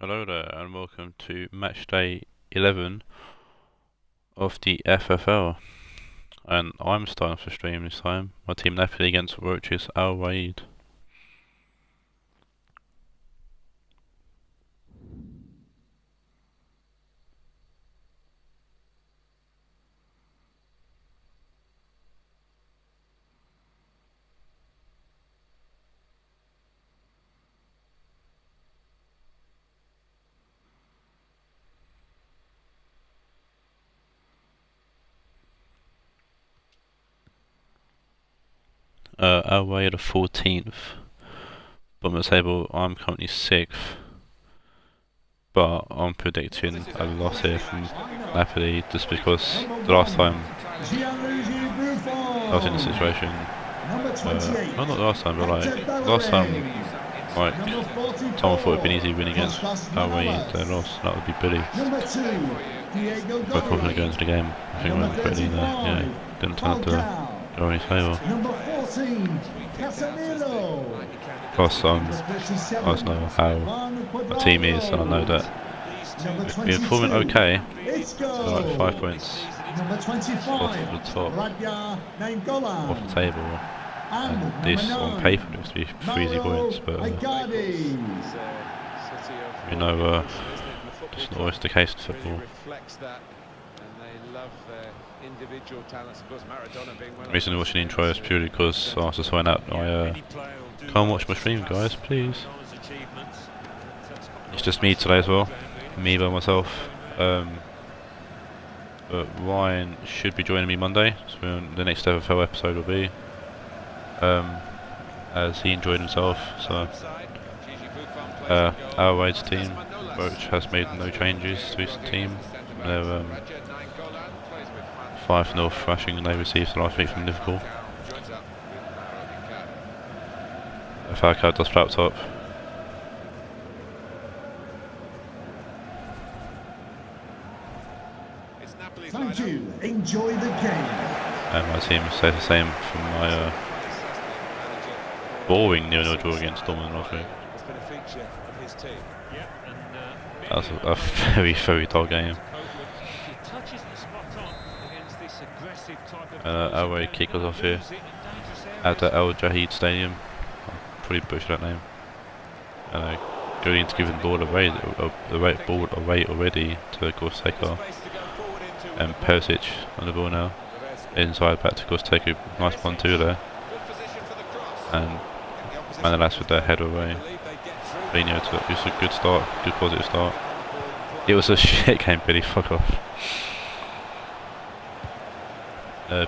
Hello there and welcome to Matchday 11 of the FFL. And I'm starting off the stream this time. My team Napoli against Roach's Raed. Raed are 14th. Bottom of the table, I'm currently 6th. But I'm predicting a loss here from Napoli just because the last time I was in this situation, well, not the last time, but last time, someone thought it'd been easy winning against Raed, they lost, and that would be Billy. Quite confident going into the game. I think I went quickly there. Yeah, didn't turn out to go in his favour. Of course, I just know how my team is, and I know that we've been performing okay. So like 5 points off the top, off the table. And this on paper looks to be 3 easy points, but you know, it's not always the case in football. Recently watching the intro is purely because after signing up, I can't watch my stream, guys, please. It's just me today as well, me by myself. But Ryan should be joining me Monday, so the next FFL episode will be, as he enjoyed himself. So our Raed's team, which has made no changes to his team, they're 5-0 thrashing they received last week from Liverpool. Falcao does play up top. Thank you. Enjoy the game. And my team stays the same from my boring 0-0 draw against Dortmund last week. That was a very, very dull game. Our Raed kick us off here at the El Jahid Stadium. I'll probably butcher that name. Going into giving the ball away, already to Gorsteka. And Perisic on the ball now. Inside back to Gorsteka. Nice 1-2 there. And Manolas with their head away. Rionegro, it was a good start, good positive start. It was a shit game, Billy, fuck off.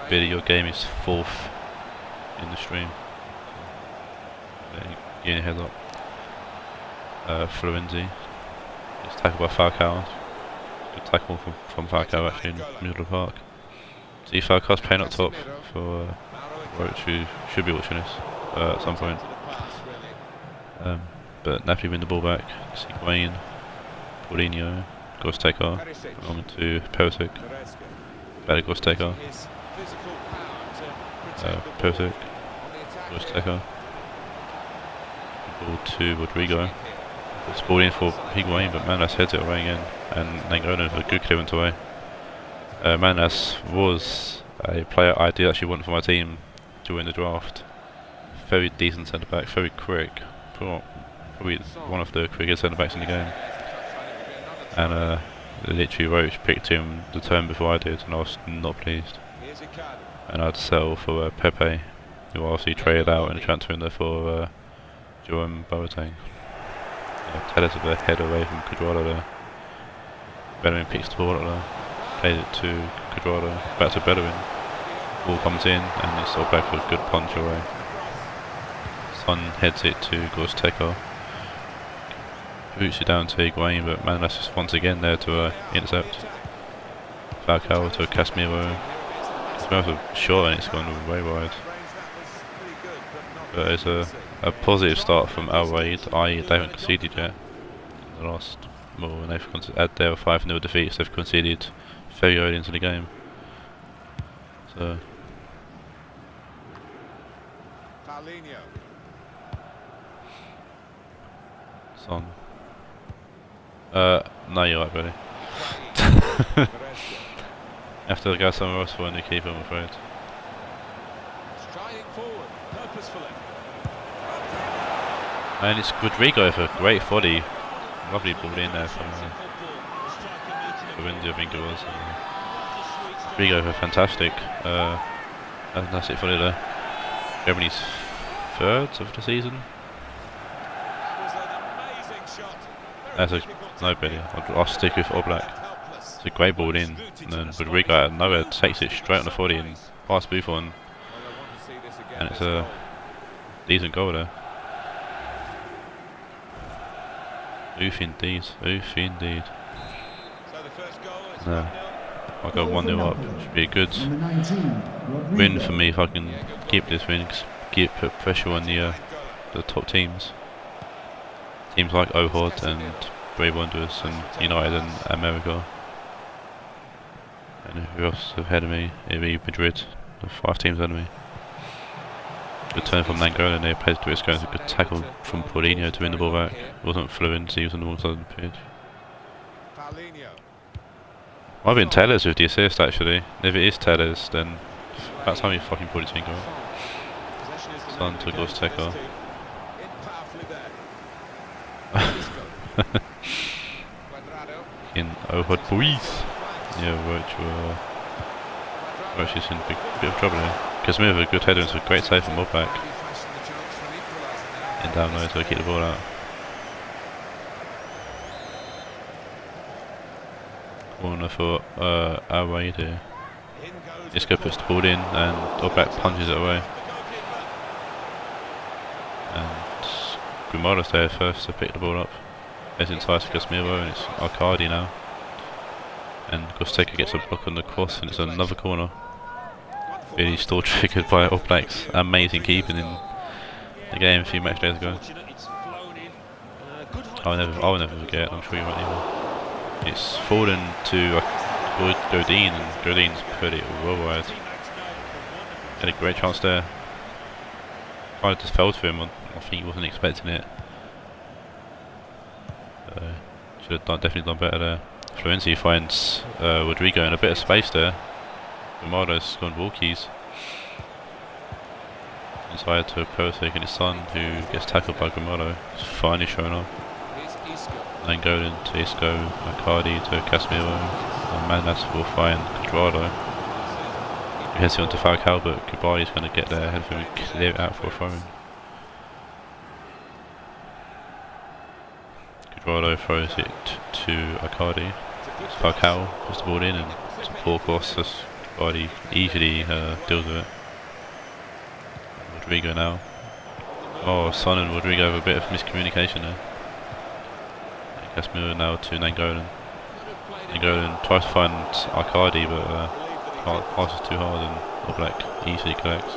Billy, your game is 4th in the stream. Getting your head up. Florenzi. It's tackled by Falcao. Good tackle from Falcao actually in the middle of the park. See Falcao's playing up top for Roach, who should be watching this at some point. But Napoli win the ball back. Seguin, Paulinho, Gorsteka, on to Perisic. Better Gorsteka. Perisic, Gorsteka. Ball to Rodrigo. It's ball in for Higuain, but Manolas heads it away again. And Nangona for a good clearance away. Manolas was a player I did actually want for my team during the draft. Very decent centre back, very quick. Probably one of the quickest centre backs in the game. And literally Roach picked him the turn before I did, and I was not pleased. And I had to settle for Pepe, who obviously traded out in a transfer window for Jerome Boateng. Tellez with the head away from Quadrado there. Bellerin picks the ball up there, plays it to Quadrado, back to Bellerin. Ball comes in, and it's all back with a good punch away. Son heads it to Gorsteka. Boots it down to Higuain, but Manolas is once again there to intercept. Falcao to Casemiro. Casemiro's a shot and it's gone way wide. But it's a positive start from Raed, i.e. they haven't conceded yet. In the last, well, when they've had their 5-0 defeats, they've conceded very early into the game. So. Son. No, you're right, buddy. Have to go somewhere else for a new keeper, I'm afraid. Striding forward, purposefully. And it's Rodrigo with a great volley. Lovely ball in there from India, I think it was. Rodrigo with a fantastic volley there. Grabbing his third of the season. That's a no Billy. I'll stick with Oblak. It's a great ball in, and then Rodrigo out of nowhere takes it straight on the volley and past Buffon, and it's a decent goal there. Oof indeed, oof indeed. No, I'll go 1-0 up. Should be a good win for me if I can keep this win. Put pressure on the top teams. Teams like Ohod and Bray Wanderers and United and America. And who else ahead of me? It'll be Madrid. The 5 teams ahead of me. Good turn from Nangola, and they played to Isco. A good tackle from Paulinho to win the ball back. It wasn't fluent, he was on the wrong side of the pitch. Might have been Tellers with the assist actually. If it is Tellers, then that's how he fucking pulled his finger out. Son to Gosteka. In Ohod boys. Yeah, which she's in a bit of trouble here. Casemiro with a good header and it's a great save from Oblak. And down low to keep the ball out. Corner for Raed here. Isco puts the ball in and Oblak punches it away. And Grimaldo's there first to pick the ball up. It's inside to Casemiro and it's Arcadi now. And Gosteka gets a block on the cross and it's another corner. Really still triggered by Oblak's amazing keeping in the game a few match days ago. I'll never forget, I'm sure you won't either. It's fallen to Godin and Godin's put it well wide. Had a great chance there. Kind of just fell to him, I think he wasn't expecting it. Should have definitely done better there. Florenzi finds Rodrigo in a bit of space there. Romado's gone walkies. Inside to Perisic and his son, who gets tackled by Grimado. It's finally shown up. Then going to Isco, Arcadi to Casemiro, and Manas will find Quadrado. He heads it onto Falcao, but Kubali's going to get there ahead of him and clear it out for a throw-in. Quadrado throws it to Arcadi. Falcao puts the ball in and it's a poor cross as Kubali easily deals with it. Rodrigo now. Oh, Son and Rodrigo have a bit of miscommunication there. Casemiro now to Nangolan. Nangolan tries to find Arcadi but passes too hard and Oblak easily collects.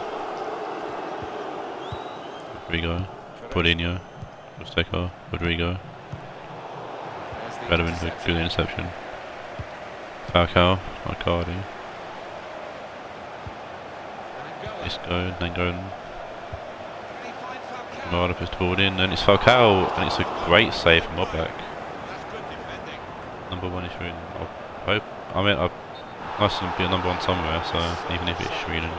Rodrigo, Paulinho, Gosteka, Rodrigo. Better with a good interception. Falcao, Arcadi. Isco, Nangolan. Morada puts the ball in and it's Falcao and it's a great save from Oblak. Number 1 is Sweden. Nice to be a number 1 somewhere, so even if it's Sweden.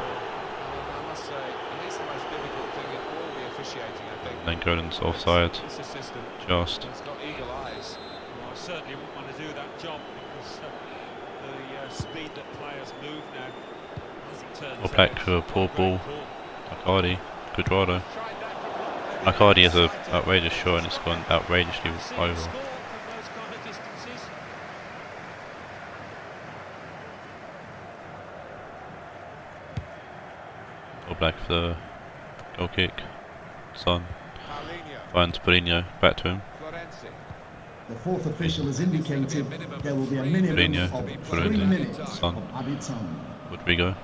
Nangolan's offside. Just. I certainly wouldn't want to do that job because the speed that players move now hasn't turned. Oblak for a poor ball. Arcadi, Quadrado. Arcadi has an outrageous shot and it's gone outrageously over. Oblak for the goal kick. Son finds Paulinho, back to him. The 4th official has indicated there will be a minimum of 3 minutes of added time. Rodrigo.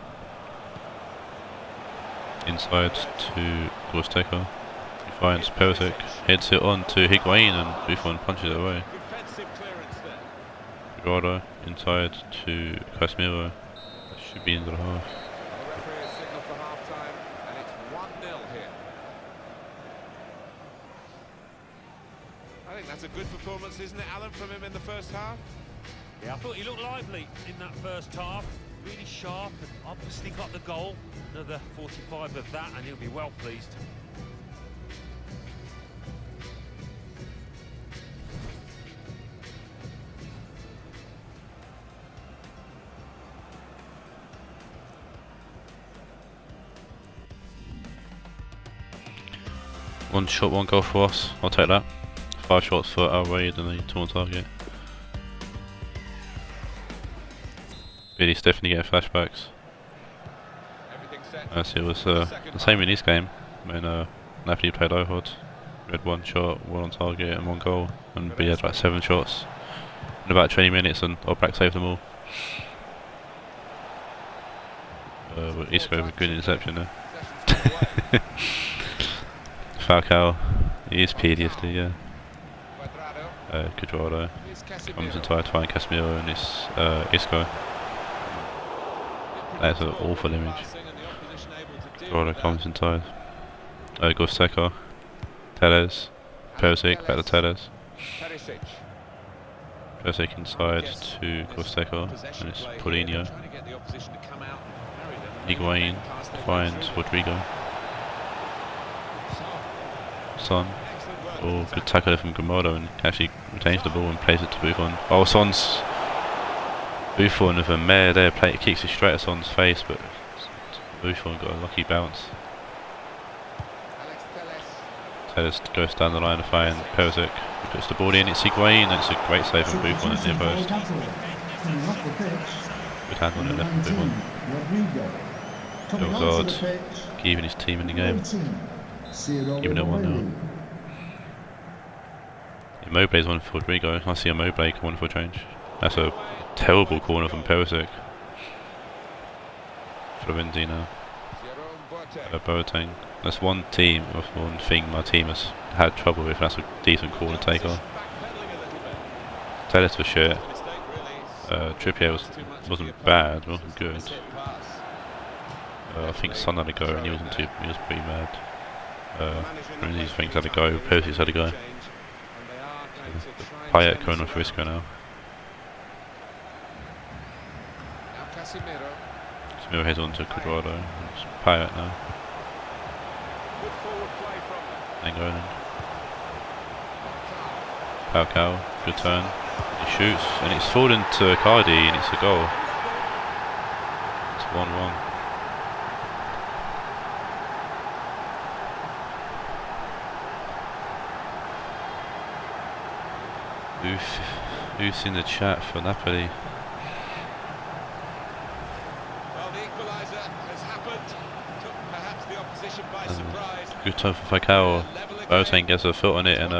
Inside to Gosteka. He finds Perisic, heads it on to Higuain and Buffon punches it away. Quadrado inside to Casemiro. That should be into the half. think that's a good performance, isn't it, Alan, from him in the first half? Yeah, I thought he looked lively in that first half. Really sharp and obviously got the goal. Another 45 of that and he'll be well pleased. One shot, one goal for us. I'll take that. 5 shots for our Raed and the 2 on target. Really definitely getting flashbacks. As it was the same in this game when Napoli played Ohod. We had 1 shot, 1 on target and 1 goal, and we had like 7 shots in about 20 minutes, and our back saved them all. But Isco with a good interception there. Falcao, he is PTSD, yeah. Quadrado comes inside to find Casemiro, and it's Isco. That's an awful image. Quadrado comes inside. Gosteko, Teles, Perisic, back to Teles. Perisic inside to Gosteko, and it's Paulinho. Higuain finds Rodrigo. Son. Oh, good tackle from Gamodo, and actually retains the ball and plays it to Buffon. Oh, Son's Buffon with a mare there, kicks it straight at Son's face, but Buffon got a lucky bounce. Teles goes down the line to find Perisic. He puts the ball in, it's Higuain, and it's a great save from Buffon at near post. Good hand on it left from Buffon. Ohod keeping his team in the game. Giving it 1-0. Immobile is one for Rodrigo. I see Immobile corner for a change. That's a terrible corner from Perisic. Florenzi now. Boateng. That's one thing my team has had trouble with. That's a decent corner taker. Teles for shit. Trippier wasn't bad, wasn't good. I think Son had a go and he was pretty mad. These things had a go, Persic's had a go. Payet going off Risco now. Casemiro heads on to Quadrado. It's Payet now. Angolan. Falcao, good turn. He shoots and it's fallen to Cardi and it's a goal. It's 1-1. Who's in the chat for Napoli? Well, the equaliser has happened. Took perhaps the opposition by surprise. Good time for Falcao. Boateng gets a foot on it, and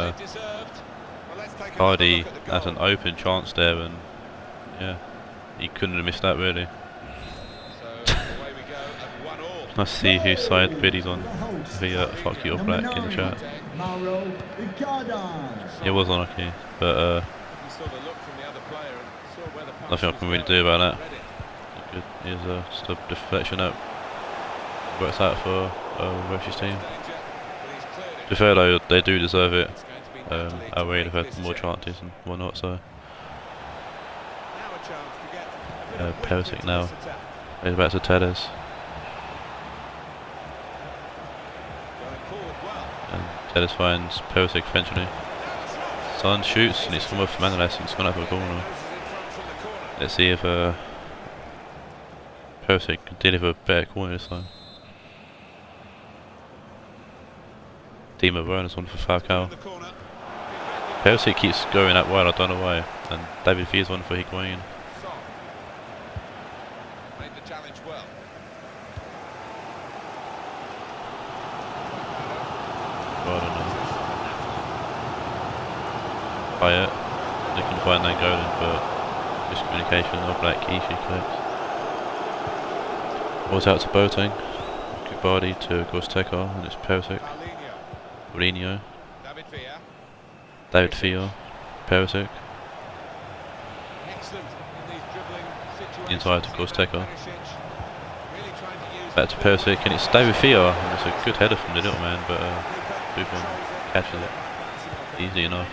Cardi has an open chance there, and yeah, he couldn't have missed that really. So away we go at 1-1. Let's see whose side Biddy's on. The fuck you or black in the chat. It was unlucky, but nothing I can really do about that. Good. Here's just a deflection that works out for Roche's team. To be fair though, they do deserve it. Our Raed have had more chances and whatnot, so. Perisic now. He's back to Teles. And Teles finds Perisic eventually. Son shoots and it's come off Manolas and it's gone up a corner. Let's see if Perisic can deliver a better corner this time. Dima Werner's one for Falcao. Perisic keeps going that wide, I don't know why. And David Villa's one for Higuain. Made the challenge well. I don't know. Payet, they can find Angolan, but miscommunication of Black easily collects. Ball's out to Boateng. Kubardi to Gosteko, and it's Perisic. Paulinho. David Villa. Perisic. Inside to Gosteko. Back to Perisic, and it's David Villa, and it's a good header from the little man, but Buffon catches it. Easy enough.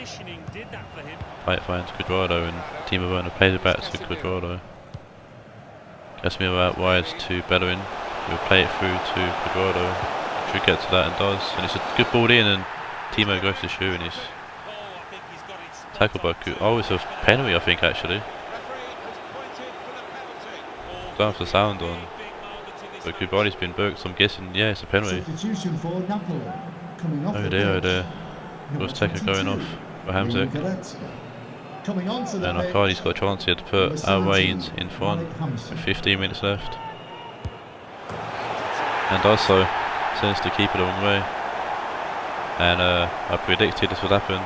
positioning did that for him. Right finds Cuadrado and Timo Werner plays it back to Cuadrado. Casemiro out wide to Bellerin. He'll play it through to Cuadrado. Should get to that and does. And it's a good ball in and Timo goes to shoot and he's Oh, I think he's got it. tackled by Cuadrado. Oh, it's a penalty I think actually. Don't have the sound on. But Cuadrado's been booked, so I'm guessing, yeah, it's a penalty. Substitution for Napoli. Coming off Oh the dear, oh pitch. dear. Was Teko going off for Hamzik. Coming onto the And pitch. Ohod got a chance here to put Raed in front with 15 minutes left. And does so. Sends the keeper the wrong way. And I predicted this would happen.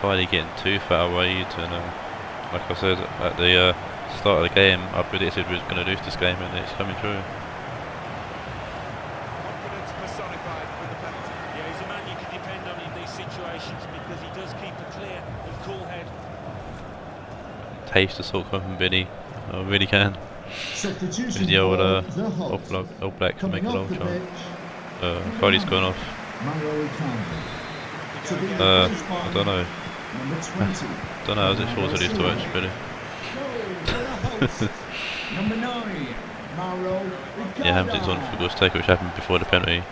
Ohod getting 2 for Raed, and like I said at the start of the game, I predicted we were going to lose this game, and it's coming true. Confidence personified with the penalty. Yeah, he's a man you can depend on in these situations because he does keep a clear and cool head. Taste the salt come from Vinny. I really can. Substitution With the old for the All Black to make Coming a long off the shot. pitch. Cody's gone off. Mauro Icardi. To be I replaced by don't know. Number 20. Don't know how it falls to these to watch, really. Number 9. Mauro Icardi. Yeah, Hamzik's on for Gustavo, which happened before the penalty.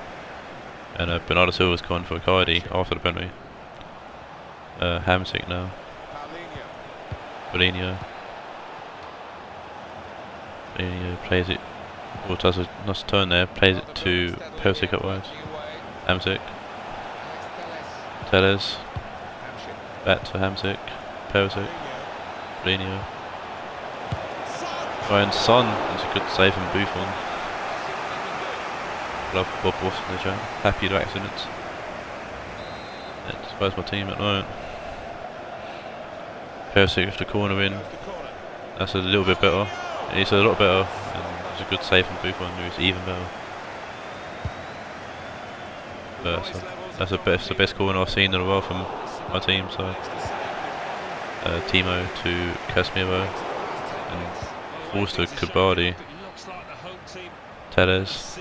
And Bernardo Silva's gone for Icardi after the penalty. Hamzik now. Paulinho. Paulinho plays it, or does a nice turn there, plays it to Perisic up wide. Hamzik. Tellez. Back to Hamzik. Perisic. Paulinho. Ryan Son. It's a good save from Buffon. Love Bob Ross in the chat. Happy to accidents. Yeah, Spurs my team at the moment. Perisic with the corner in. That's a little bit better. It's a lot better. And it's a good save from Buffon, who's even better. But that's the best corner I've seen in a while from my team. So Timo to Casemiro and forced to Kubardi. Tellez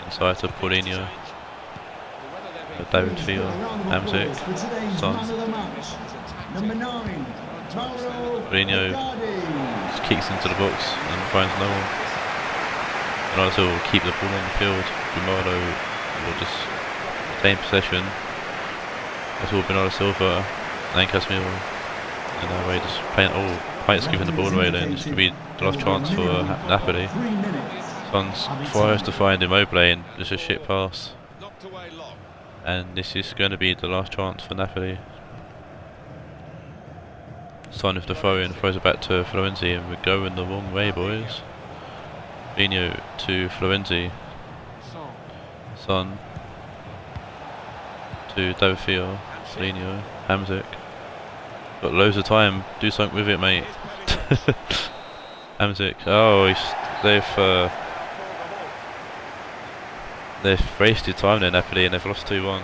inside to Paulinho. David Field, Hamzik, Son. Number 9. Mauro Rionegro Icardi. just kicks into the box and finds no one. And also will keep the ball on the field. Bernardo will just retain possession. That's all Bernardo Silva and Casemiro. And that way just playing, Pike's giving the ball away then. This could be the last chance for Napoli. 3 minutes. Son's fires to find Immobile and just a shit pass. Knocked away long. And this is going to be the last chance for Napoli. Son with the throw in, throws it back to Florenzi, and we're going the wrong way, boys. Vino to Florenzi. Son to David Field. Paulinho. Hamzik. Got loads of time. Do something with it, mate. Hamzik. Oh, they've wasted time there, Napoli, and they've lost 2-1.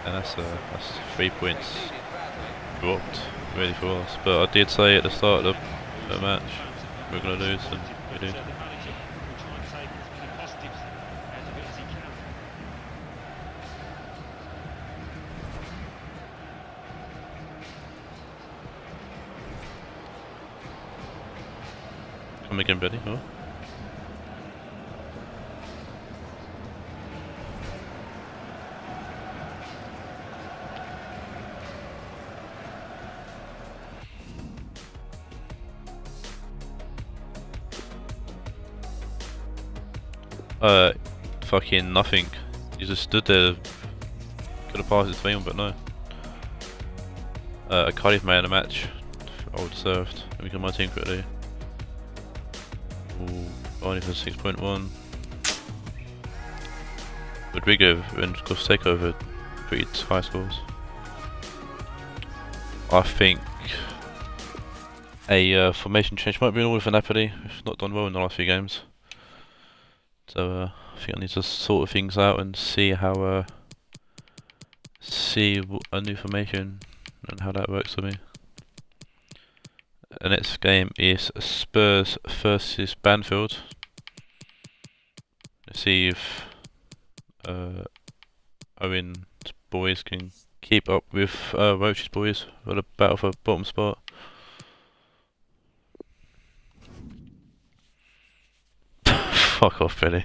And that's 3 points dropped really for us. But I did say at the start of the match we're going to lose, and we did. Come again, Betty. Oh. Fucking nothing. You just stood there. Could have passed it to me, but no. Cardiff man of the match. All deserved. Let me get my team quickly. Only for 6.1. Rodrigo and Costeco over pretty high scores. I think a formation change might be in order for Napoli. We've not done well in the last few games. So I think I need to sort things out and see how see a new formation and how that works for me. The next game is Spurs versus Banfield. Let's see if Owen's boys can keep up with Roach's boys for the battle for bottom spot. Fuck off, Billy.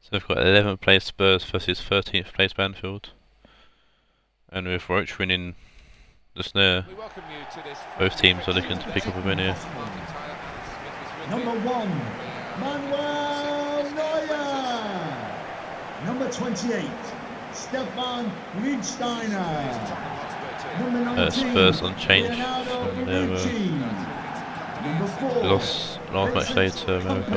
So we've got 11th place Spurs versus 13th place Banfield. And with Roach winning the snare, both teams are looking to pick up a win here. Number 1, Manuel Neuer. Number 28, Stefan Riedsteiner. Number 19, Spurs on change from their Number 4, loss last match day to America.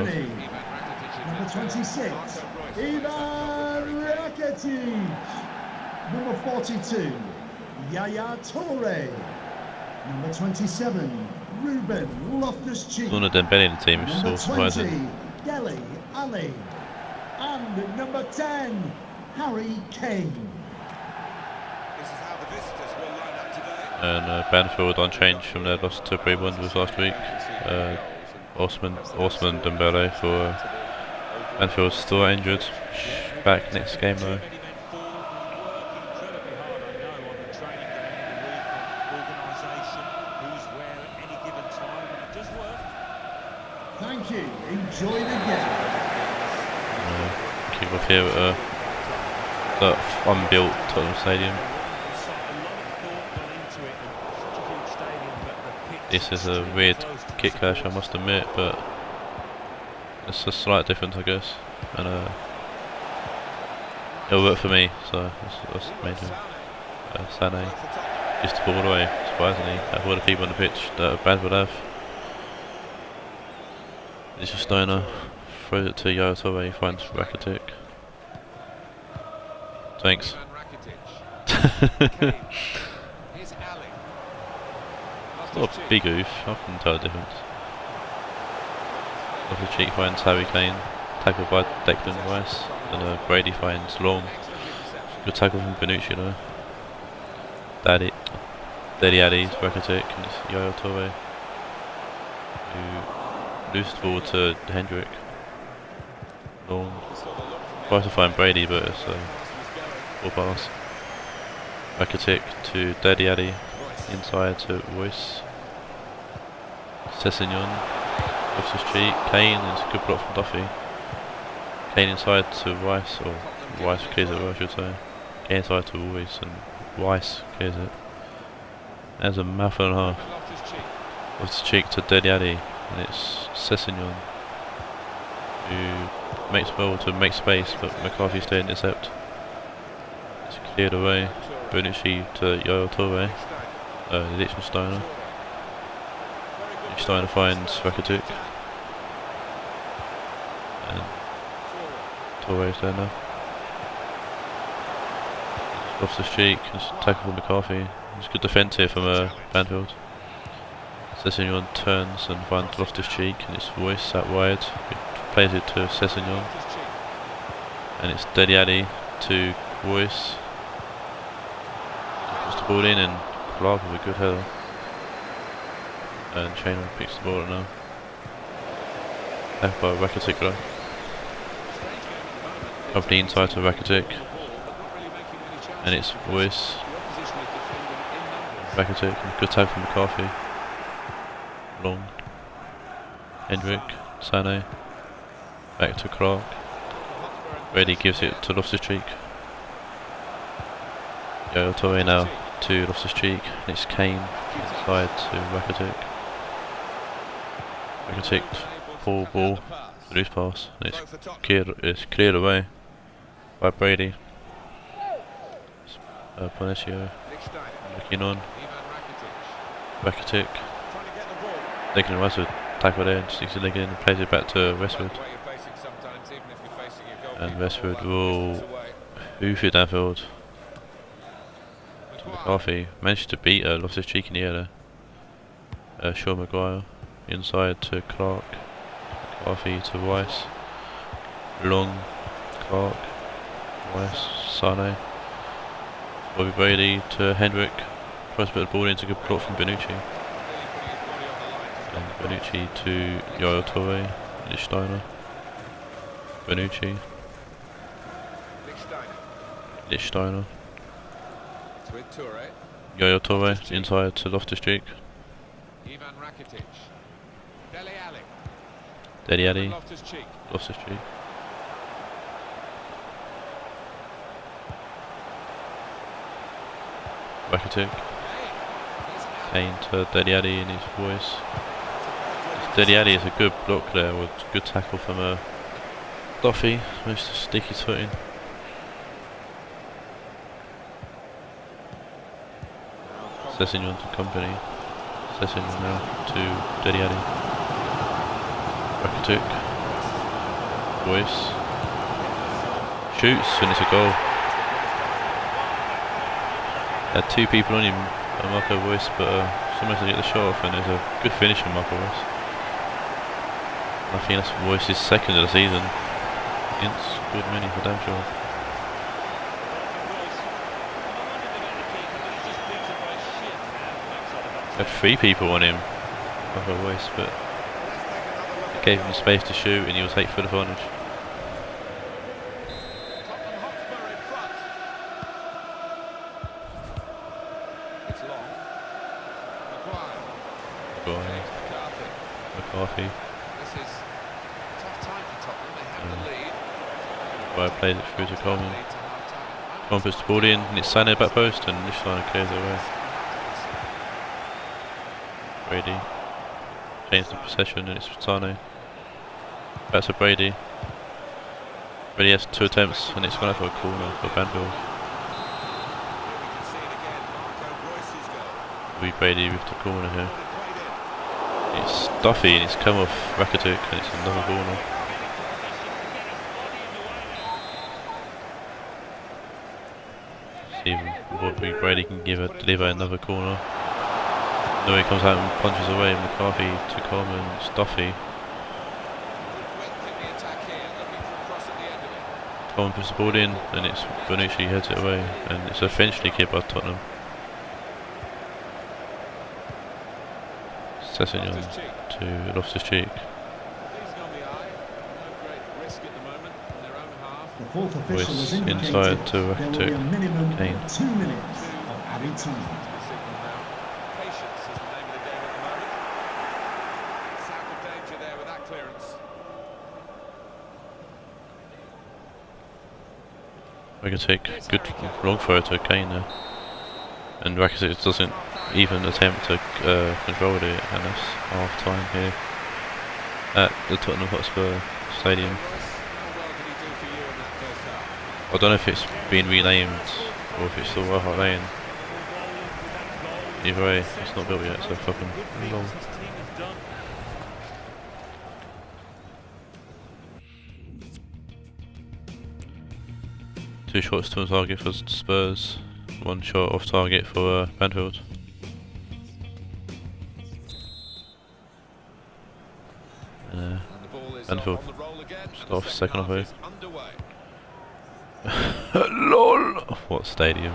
Number 26, Ivan Rakitic. Number 42, Yaya Toure. Number 27, Ruben Loftus-Cheek. One of them Dembele in the team, which is all surprising. Dele Alli. And number 10, Harry Kane. This is how the visitors will line up today. And Banfield on change from their loss to Bray Wanderers last week. Osman Dembele for Banfield still injured. Back next game though. Thank you. Enjoy the game. Kick off here at that unbuilt Tottenham Stadium. This is a weird kick clash, I must admit, but it's a slight difference, I guess, and it'll work for me. So that's major. Sané just the ball away, surprisingly, out of all the people on the pitch that Brad would have. It's just Stoner, throws it to Yaya Toure, he finds Rakitic. Thanks. Not a big oof, I can tell the difference. Off the cheek finds Harry Kane, tackled by Declan Rice, and Brady finds Long. Good tackle from Bonucci though. Daddy Addy's Rakitic, and it's Yaya Toure who loose the ball to Hendrick. Long. Tries to find Brady, but it's a ball pass. Rakitic to Daddy Addy, inside to Royce. Sessegnon, off the street, Kane, and it's a good block from Duffy. Kane inside to Rice, or Rice clears it, I should say. Kane inside to Royce, and Rice clears it. There's a mouthful and a half. Off the cheek to Daddy Addy, and it's Sessegnon who makes well to make space, but McCarthy stay intercept. It's cleared away. Bonucci to Yaya Toure, Liechtensteiner. Liechtensteiner finds Rakitic, and Toure's there now. Off the streak, it's tackle from McCarthy. It's good defence here from Banfield. Sessegnon turns and finds Loftus-Cheek, and it's Royce out wide. It plays it to Sessegnon, and it's Daddy Addy to Royce. Puts the ball in, and Clark with a good header. And Chainwell picks the ball up now. Left by Rakitic though. Company inside to Rakitic, and it's Royce. Rakitic, and good tag from McCarthy. Long. Hendrick, Sané. Back to Clark. Ready gives it to Loftus-Cheek. Yaya Toure now to Loftus-Cheek, and it's Kane inside to Rakitic. Rakitic, full ball, loose pass, and it's cleared away by Brady. Panacio looking on. Rakitic. Declan Rice would tackle there and sticks the leg in and plays it back to Westwood. And Westwood will hoof it downfield McCarthy managed to beat her, lost his cheek in the air there. Sean Maguire inside to Clark. McCarthy to Rice. Long, Clark, Rice, Sane. Bobby Brady to Hendrick. Tries to put the ball into good block from Bonucci. And Bonucci to Yaya Toure. Lichtsteiner. Bonucci. Lichtsteiner. Yaya Toure inside to Loftus-Cheek. Dele Alli. Loftus-Cheek. Rakitic. Kane to Dele Alli in his voice. Dele Alli is a good block there with good tackle from Duffy, most sticky footing. Sessignon to Company. Sessignon now to Dele Alli. Rakitic. Voice. Shoots and it's a goal. Had two people on him, Marco Voice, but someone's to get the shot off, and there's a good finish from Marco Voice. I think that's Voice's second of the season. It's good many for damn sure. Had three people on him, Marco Voice, but it gave him space to shoot, and he will take full advantage. McCarthy. This is a tough time for Tottenham. They have the lead. Bray plays it through to Coleman. Coleman puts the ball in, and it's Sané back post, and Lichtsteiner clears it away. Brady changes the possession, and it's Sané. Back to Brady. Brady has two attempts, and it's gone out for a corner for Banfield. We Brady with the corner here. It's Duffy and it's come off Rakitic and it's another corner. See what Brady can deliver another corner. No, he comes out and punches away. McCarthy to Coleman. It's Duffy. Coleman puts the ball in and it's Bonucci heads it away, and it's eventually kicked by Tottenham. Sessignon to Loftus-Cheek. Voice inside to Rakitic. Kane. 2 minutes of added time. Rakitic, good long throw to Kane there. And Rakitic doesn't even attempt to control it, and that's half time here at the Tottenham Hotspur Stadium. I don't know if it's been renamed or if it's still Ohod Lane. Either way, it's not built yet, so fucking long. Two shots to target for Spurs, one shot off target for Banfield. Banfield start off second of it. LOL! What stadium?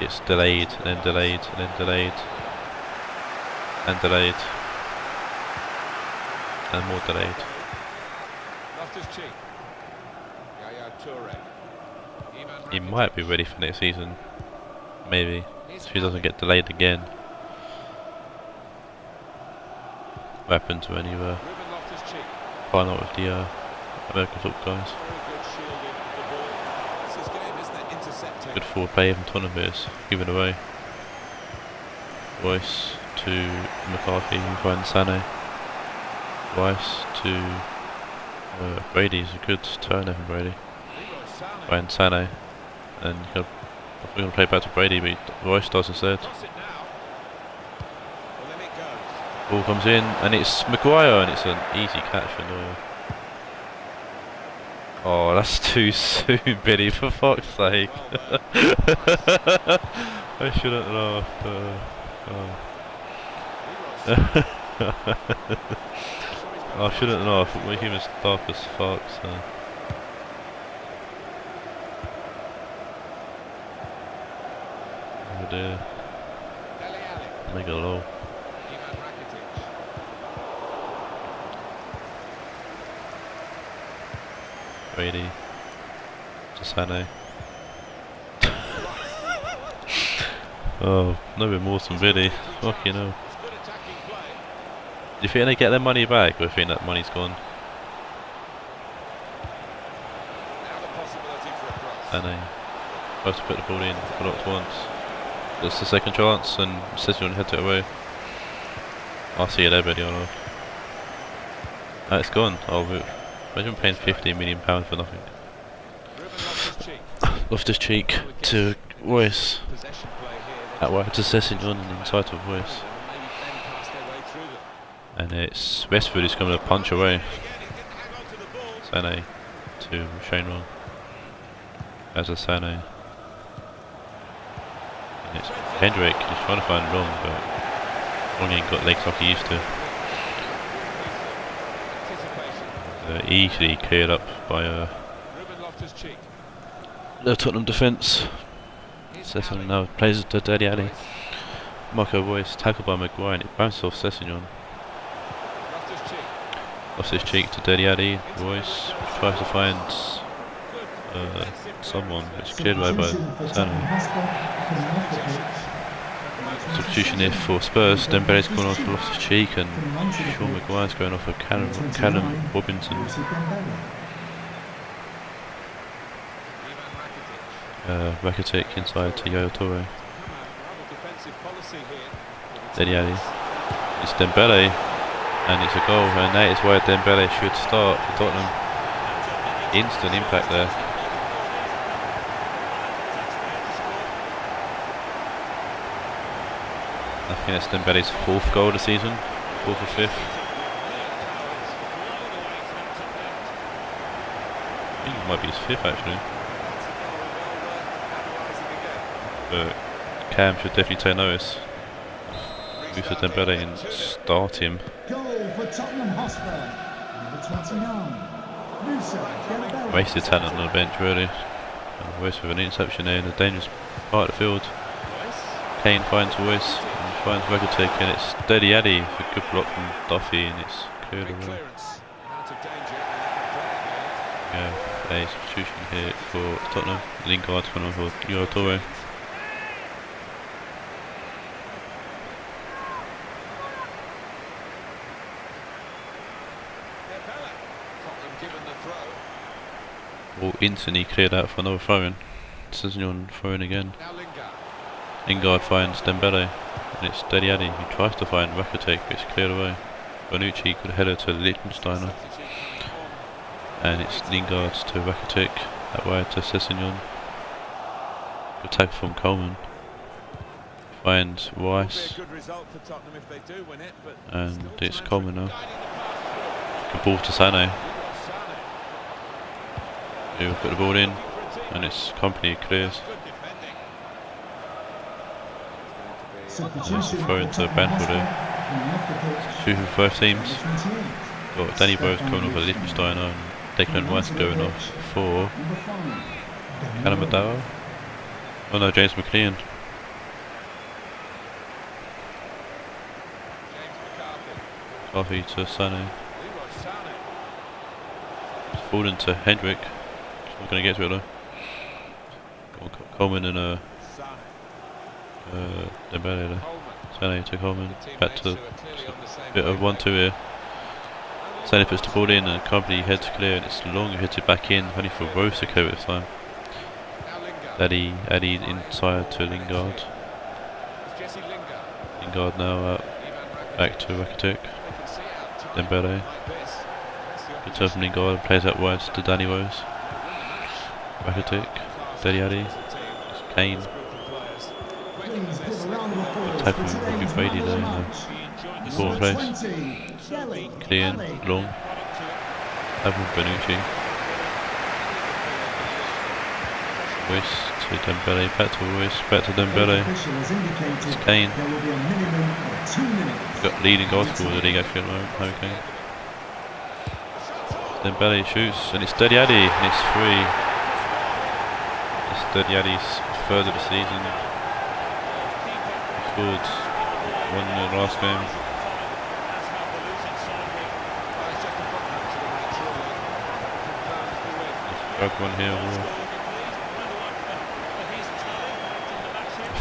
Gets delayed, and then delayed, and then delayed, and delayed, and more delayed. He might be ready for next season, maybe, if he doesn't get delayed again. What happened to any final with the American football guys? Good forward play from Tottenham is given away. Rice to McCarthy, finds Sané. Rice to Brady is a good turn there from Brady. Finds Sané, and we're going to play back to Brady, but Rice does instead. Ball comes in, and it's Maguire, and it's an easy catch for Neuer. Oh, that's too soon, Billy, for fuck's sake. I shouldn't laugh. I shouldn't laugh, my humor's dark as fuck, so. Oh dear. Make it low. Raed. Sane. Oh, no remorse from Billy. Fuck, you know. Do you think they get their money back, or do you think that money's gone? Sane. Tries to put the ball in, blocked once. That's the second chance, and Session heads it away. I'll see you there, Billy, or not. Ah, it's gone. Oh, imagine paying £15 million for nothing. Loftus-Cheek to Royce. That way to Session and inside to Royce. And it's Westwood who's coming to punch away. Sane to Shane Wrong. As a Sane. And it's Hendrick, he's trying to find Long, but Long ain't got legs like he used to. Easily cleared up by the Tottenham defence. Sessignon now plays to Dele Alli. Marco Royce tackled by Maguire and it bounced off Sessignon. Loftus-Cheek to Dele Alli. Royce tries to find someone. It's cleared away by Sane. Substitution here for Spurs. Dembele's gone off for Loftus-Cheek and Sean Maguire's going off for Callum Robinson. Rakitic inside to Yaya Toure. Dele Alli. It's Dembele and it's a goal, and that is where Dembele should start for Tottenham. Instant impact there. I think that's Dembele's 4th goal of the season, 4th or 5th. I think it might be his 5th actually. But Cam should definitely take notice. Move to Dembele and start him. Wasted talent on the bench really. Royce with an interception there in the dangerous part of the field. Kane finds Royce and finds Rakitic, and it's Dele Alli with a good block from Duffy, and it's cleared away. Yeah, a substitution here for Tottenham. Lingard's gone on for Yaya Toure. All instantly cleared out for another throw-in. Sessignon throwing again. Lingard finds Dembele, and it's Dele Alli who tries to find Rakitic, but it's cleared away. Bonucci could header to Liechtensteiner, and it's Lingard to Rakitic, that way to Sessignon. Attack from Coleman. Finds Rice, and it's Coleman now. Good ball to Sane. He'll put the ball in, and it's Company clears. Throw into Banfield here. 2 from both teams. Got Danny Bros coming off for Liechtensteiner and Declan Rice going off for Calamadao. Oh no, James McLean. Coffee to Sane. It's fallen to Hendrick. He's not going to get to it though. Coleman and Dembele there. Sane to Coleman. Back to a bit of 1-2 here. Sane puts the ball in and Company heads clear, and it's Long who hits it back in, only for Rose to clear it this time. Addy inside to Lingard. Lingard now out. Back to Rakitic. Dembele. Good turn from Lingard, plays out wide to Danny Rose. Rakitic. Dele Alli. Kane. Attack from Robbie Brady there in the ball in place. Clean, Long. Have Bonucci. Royce to Dembele, back to Royce, back to Dembele. It's Kane. There will be a minimum of 2 minutes. Got leading goal scorer of the league actually at the moment, Harry Kane. Dembele shoots, and it's Deli Ali, and it's 3. It's Deli Ali's 3rd of the season. He scored 1 in the last game. Drug one here as well.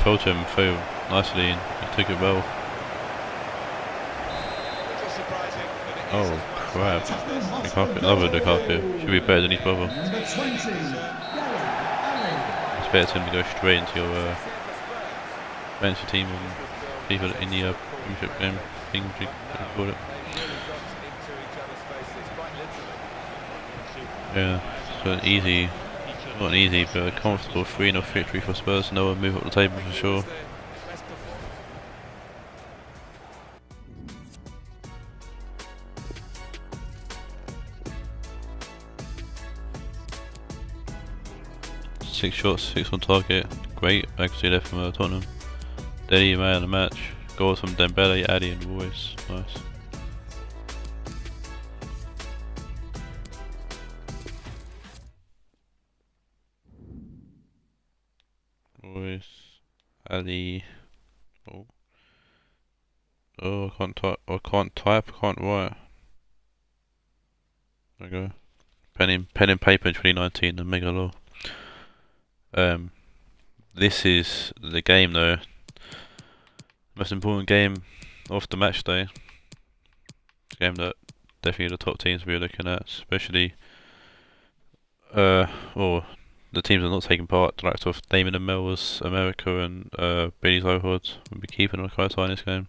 Fell to him, fell nicely, and he took it well. Oh crap, Lukaku, another Lukaku, should be better than his brother. Number 20, It's better for him to go straight into your fantasy team and people in the Premiership game, thing you call it. Yeah, so an easy, not an easy, but a comfortable 3-0 victory for Spurs. No one move up the table for sure. Six shots, 6 on target. Great accuracy there from Tottenham. Deli man of the match. Goals from Dembele, Addy and Royce. Nice. Royce, Ali. Oh, I can't type. I can't write. There we go. Pen and paper in 2019 and mega law. This is the game though. Most important game of the match day. It's a game that definitely the top teams we're looking at, especially or the teams that are not taking part, the likes of Damon and Mel's America and Billy's Ohod will be keeping a close eye on this game.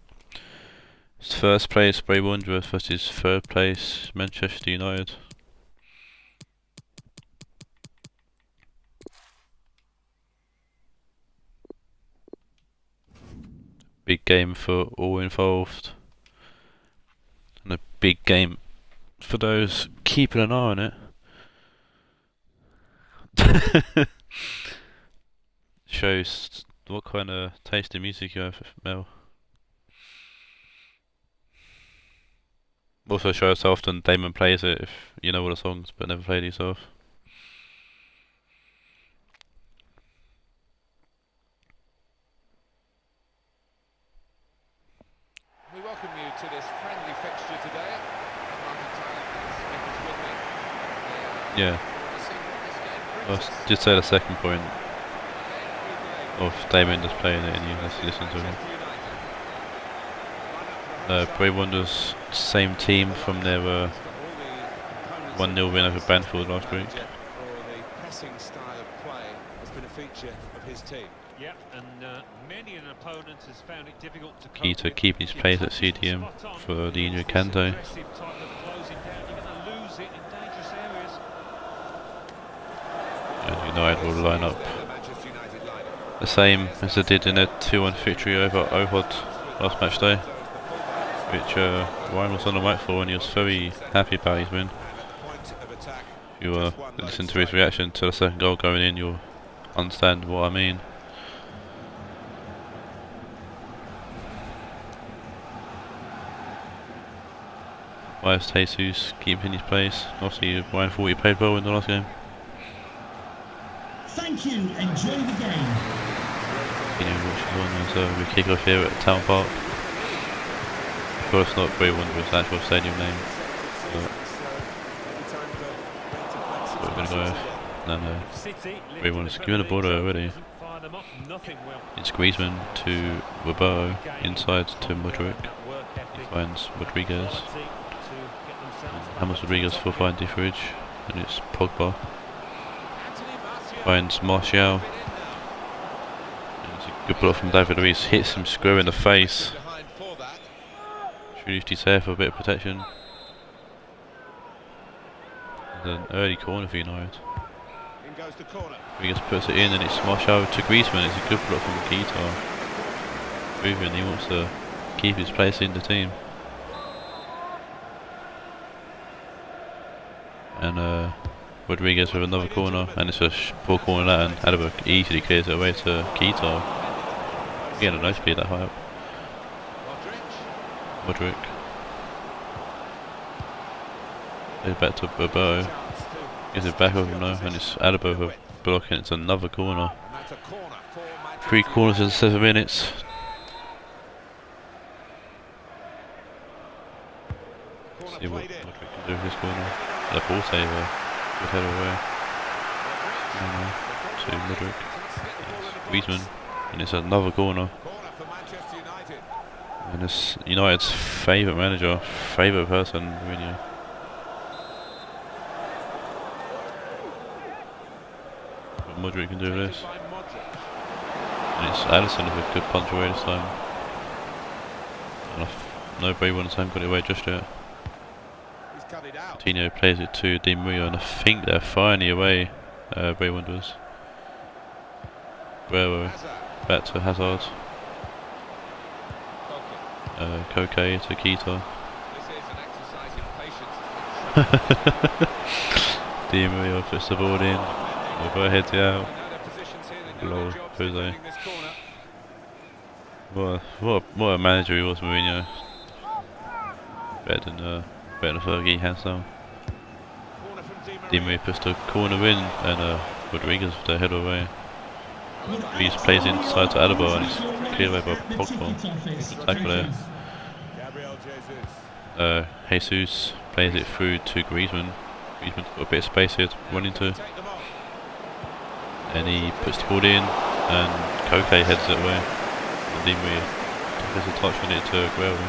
It's first place Bray Wanderers versus 3rd place Manchester United. Big game for all involved, and a big game for those keeping an eye on it. Shows what kind of taste in music you have, Mel. Also shows how often Damon plays it if you know all the songs but never played yourself. We welcome you to this friendly fixture today. Yeah. I'll just say the second point of Damon just playing it and you let's listen to him. Bray Wanderers, same team from their 1-0 win over Banfield last week. The pressing style of play has been a feature of his team. Yeah, and many an opponent has found it difficult to Key to keeping his place at CDM for the injured Kante. And United will line up the same as they did in their 2-1 victory over Ohod last match day, which Ryan was on the mic for and he was very happy about his win. If you listen to his reaction to the second goal going in, you'll understand what I mean. Bias Jesus keeping his place. Obviously Ryan thought he played well in the last game. Thank you, enjoy the game. You know what she's on as we kick off here at Town Park. Of course not Bray Wanderers' actual stadium name. But we're going to go with. No. Bray Wanderers given the border already. It's Griezmann to Roberto, inside to Modric. He finds Rodriguez. James Rodriguez for finding Fridge, and it's Pogba. Finds Martial. It's a good block from David Luiz, hits him square in the face. Should used his hair for a bit of protection. There's an early corner for United. Rodriguez puts it in and it's Martial to Griezmann. It's a good block from Keita. Proving he wants to keep his place in the team. And Rodriguez with another corner, and it's a poor corner that, and Alaba easily clears it away to Keita. Again, a nice speed that high up. Modric. It's back to Bray. Gives it back over now, and it's Alaba with blocking. It's another corner. 3 corners in 7 minutes. See what Modric can do with this corner. The ball saver. Good header away. To Modric. Griezmann. And it's another corner. And it's United's favourite manager, favourite person, Mourinho. What Modric can do with this. And it's Alisson with a good punch away this time. And no Bray one time got it away just yet. Coutinho plays it to Di Maria, and I think they're finally away. Bray Wanderers. Guerrero back to Hazard. Koke to Keita. Di Maria puts the ball in. Over heads it out. Lol, Jose. What a manager he was, Mourinho. Better than Fergie, hands down. Di Maria puts the corner in, and Rodriguez with the header away. He plays inside to Alaba, and it's cleared away by Pogba. Good tackle there. Jesus plays it through to Griezmann. Griezmann's got a bit of space here to run into. And he puts the ball in, and Koke heads it away. And Di Maria has a touch on it to Guerrero.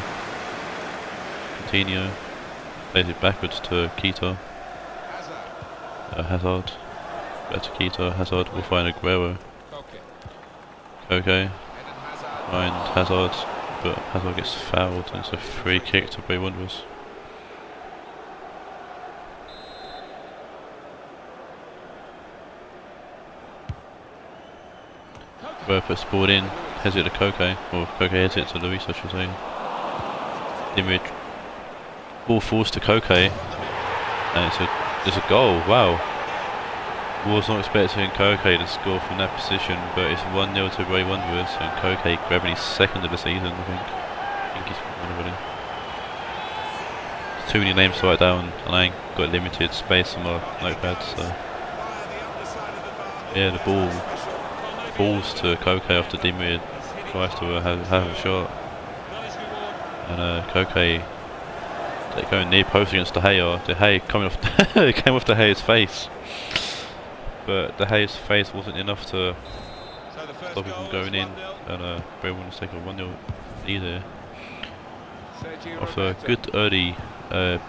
Coutinho plays it backwards to Keita. Hazard. Back to Keita. Hazard will find Aguero. Koke finds Hazard, but Hazard gets fouled, and it's a free kick to Bray Wanderers. Aguero puts the ball in, heads it to Koke, or Koke heads it to Luis, I should say. Dimrid, ball falls to Koke, and it's a goal. Wow. Was not expecting Koke to score from that position, but it's 1-0 to Bray Wanderers, and Koke grabbing his 2nd of the season, I think he's won already. There's too many names to write down, and I ain't got limited space on my notepad, so yeah, the ball falls to Koke after Di Maria tries to have a shot, and Koke, they're going near post against De Gea. De Gea coming off came off De Gea's face. But De Gea's face wasn't enough to stop him from going in, and Bray Wanderers take a 1-0 lead there. After a good early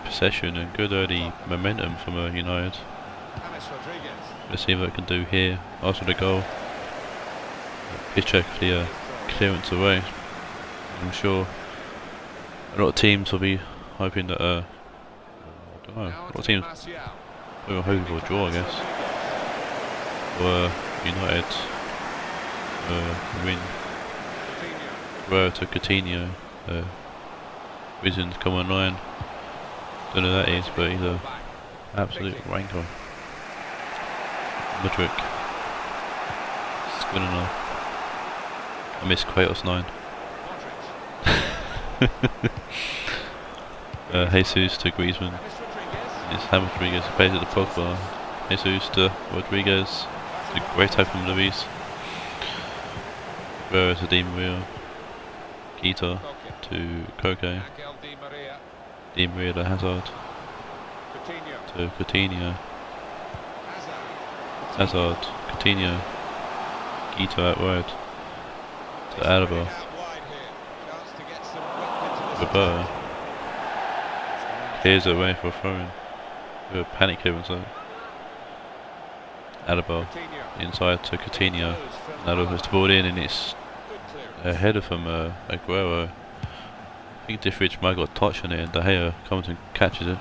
possession and good early momentum from United. Let's see what it can do here after the goal. Pitch check for the clearance away. I'm sure a lot of teams will be hoping that I don't know, a lot of teams will hoping for a draw, I guess. Or United win. Rowe to Coutinho. Vision's come online. Don't know who that is, but he's an absolute wanker. Modric. Skriniar. I miss Kratos 9. Jesus to Griezmann. It's James Rodriguez who plays at the Pogba. Jesus to Rodriguez. It's a great tackle from Luis. Guerrero to Di Maria. Keita to Koke. Di Maria to Hazard. To Coutinho. Hazard. Coutinho. Keita out wide. To Alaba. Bray. Clears it away for a throw-in. With a panic clearance though. Alaba inside to Coutinho. Alaba puts the ball in, and it's a header from Aguero. I think Diffridge might have got a touch on it, and De Gea comes and catches it.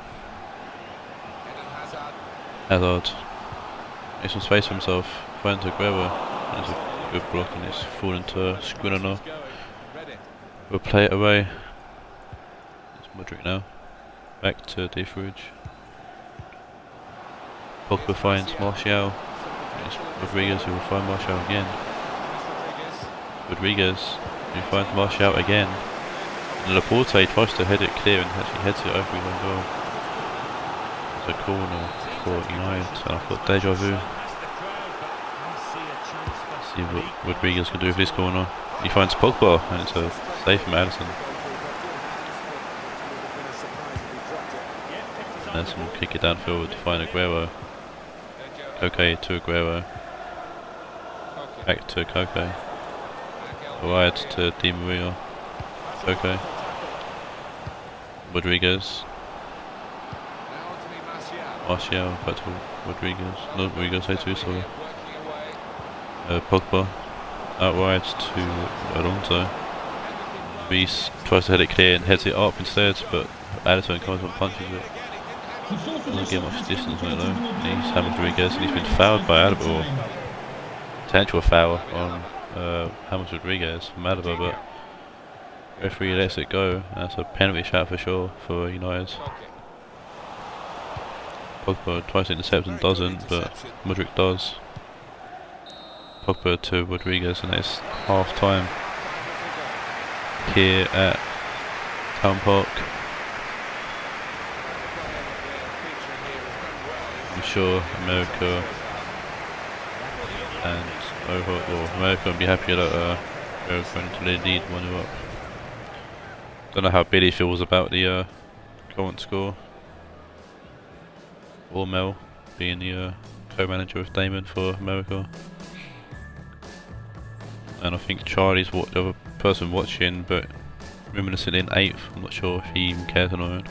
Hazard makes some space for himself, finds Aguero. There's a good block, and it's fallen to Skriniar. We'll play it away. It's Modric now. Back to Diffridge. Pogba finds Martial. It's Rodriguez who will find Martial again. Rodriguez who finds Martial again. And Laporte tries to head it clear and actually heads it over his own goal. It's a corner for United, and I've got deja vu. See what Rodriguez can do with this corner. He finds Pogba and it's a save from Alisson. Alisson will kick it downfield to find Aguero. Koke to Aguero. Back to Koke. Raed to Di Maria. Koke. Rodriguez. Martial back to Rodriguez. No, Rodriguez, Jesus, sorry. Pogba. Out wide to Alonso. Reece tries to head it clear and heads it up instead, but Alisson comes and punches it. Doesn't get much distance right though. He's James Rodriguez and he's been fouled by Alaba, or potential foul on James Rodriguez from Alaba, but referee lets it go, and that's a penalty shot for sure for United. Pogba tries to intercept and doesn't, but Madrid does. Pogba to Rodriguez, and it's half time here at Town Park. I'm sure America and Ohod, or America will be happy that we're going to lead 1-0 up. Don't know how Billy feels about the current score. Or Mel being the co-manager with Damon for America. And I think Charlie's the other person watching, but reminiscent in 8th. I'm not sure if he even cares or not.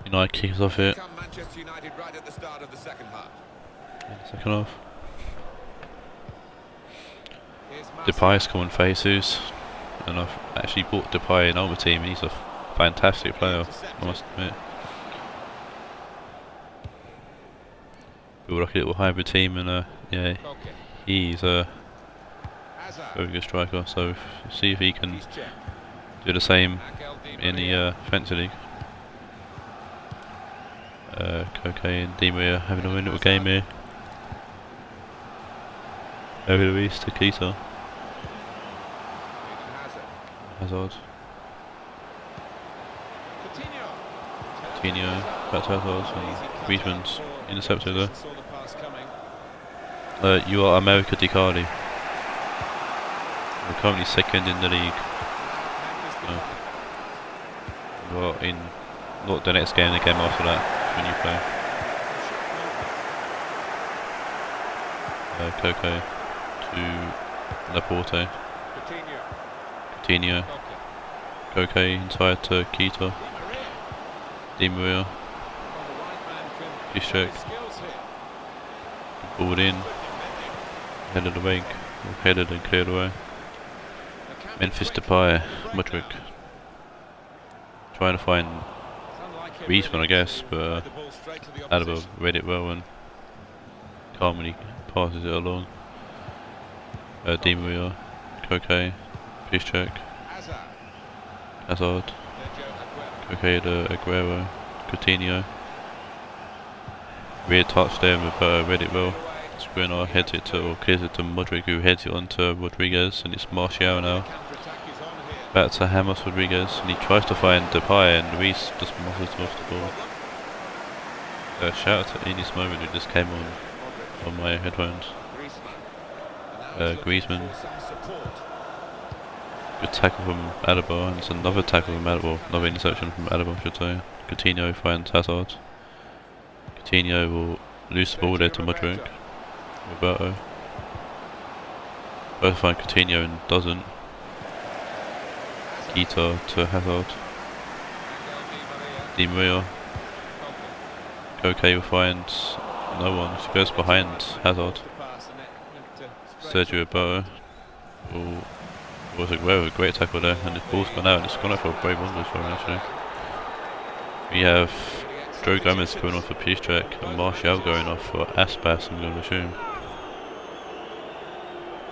United kicks off it. Manchester United right at the start of the second half. Second half. Depay's coming for Jesus, and I've actually bought Depay in our team, and he's a fantastic player, I must admit. We were like a little hybrid team, and yeah, he's a very good striker, so see if he can do the same in the Fantasy League. Koke and Di Maria having a wonderful game here. Over the east to Keita. Hazard. Coutinho back to Hazard, and Griezmann's intercepted there. You are America Di Carli. We're currently second in the league. Well, in not the next game, the game after that. When you play Koke to Laporte, Coutinho, Koke inside to Keita, Di Maria, Piszczek, balled in, headed away, headed and cleared away. Memphis Depay, Madrid, trying to find Griezmann, I guess, but Alaba read it well and calmly passes it along. Di Maria, Koke, Piszczek, Hazard, Koke to Aguero, Coutinho. Weird touch there, but read it well. Skriniar heads it to, or clears it to Modric, who heads it on to Rodriguez, and it's Martial now. Back to James Rodriguez, and he tries to find Depay, and Reece just muscles off the ball. Shout out to in this moment, it just came on my headphones. Griezmann. Good tackle from Alaba, and it's another tackle from Alaba, another interception from Alaba, I should say. Coutinho finds Hazard. Coutinho will lose the ball there to Modric. Roberto. Both find Coutinho and doesn't. Keita to Hazard. Di Maria. Koke will find no one. She goes behind Hazard. Sergio Roberto. Was a great tackle there, and the ball's gone out, and it's gone out for a Bray Wanderers for him actually. We have Joe Gomez going off for Piszczek and Martial going off for Aspas, I'm going to assume.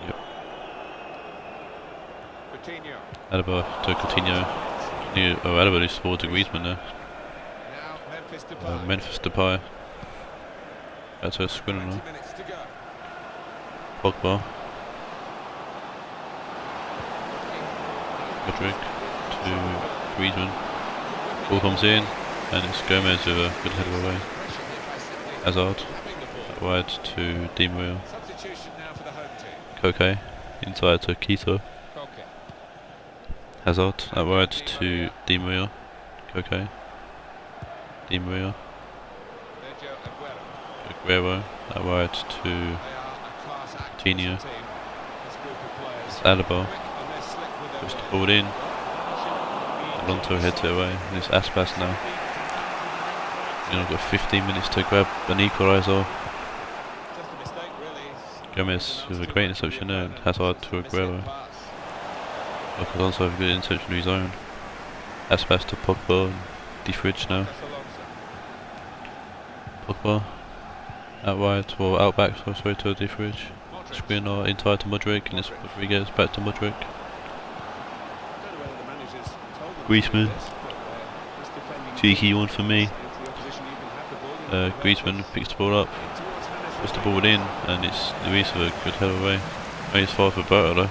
Yep. Alaba to Coutinho. Alaba scored to Griezmann there. Now Memphis Depay. Memphis Depay. That's a screen now. 20 minutes to go. Pogba. Madrid to Griezmann. Ball comes in, and it's Gomez with a good header away. Hazard. Out wide to Di Maria. Substitution now for the home team. Koke. Inside to Quito. Koke. Hazard. Out wide to Di Maria. Koke. Di Maria. Sergio Aguero. Aguero. Out wide to They are a class act Coutinho. as a team. This group of players. Alaba. Quick and they're slick with their Puts the work. ball in. Alonso heads it away. And it's Aspas now. You know, got 15 minutes to grab an equaliser. Just a mistake, really. Gomez with a great interception there. And Hazard to Aguero. Pass. Look, Alonso with a good interception of his own. Aspas to Pogba. And De Fridge now. That's Alonso. Pogba. Out wide, or out back, so sorry, to De Fridge. Screen or inside to Modric, and it's Rodriguez back to Modric. Griezmann. Cheeky one for me. Griezmann picks the ball up, puts the ball in, and it's Luis with a good header away. Only it's far for Berto though.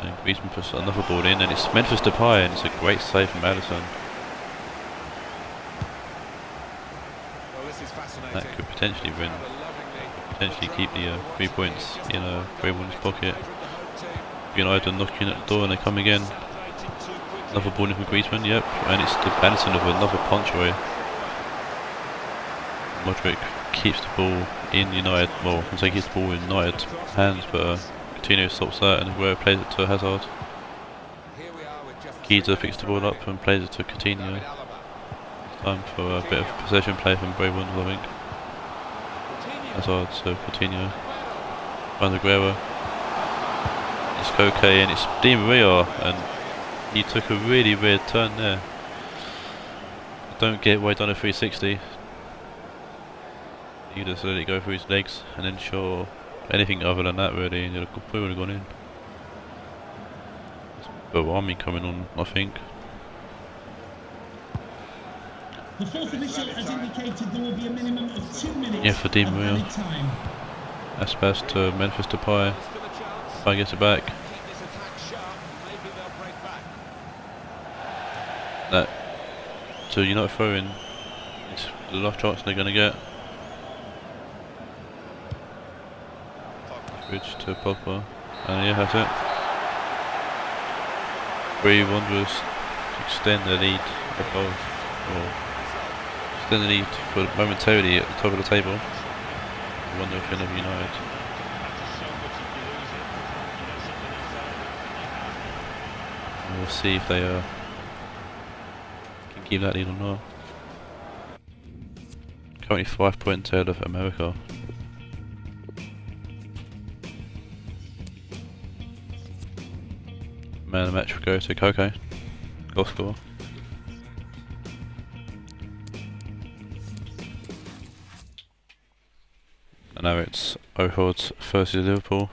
And Griezmann puts another ball in, and it's Memphis Depay, and it's a great save from Alisson. Well, this is fascinating. That could potentially win, potentially keep the 3 points in Braymon's pocket. United knocking at the door, and they come again. Another ball in from Griezmann, yep, and it's the Alisson of another punch away. Modric keeps the ball in United, well, I say keeps the ball in United hands, but Coutinho stops that, and Aguero plays it to Hazard. Keita picks the ball up and plays it to Coutinho. Time for a bit of possession play from Braymond, I think. Hazard to Coutinho. Finds Aguero. It's Koke, and it's Di Maria, and he took a really weird turn there. I don't get why he done a 360. He just let it go through his legs, and then sure, anything other than that really, and it probably would have gone in. But Army coming on, I think. The fourth official has indicated there will be a minimum of 2 minutes. Yeah, for Di Maria. That's pass to Memphis Depay. Depay gets it back. That so you're not throwing. It's the last chance they're gonna get. Bridge to Pogba, and yeah, that's it. Bray Wanderers extend the lead above, or extend the lead for momentarily at the top of the table. I wonder if they'll be United. And we'll see if they can keep that lead or not. Currently 5 points ahead of America. Man of the match will go to Koke, goal scorer. And now it's Ohod versus Liverpool.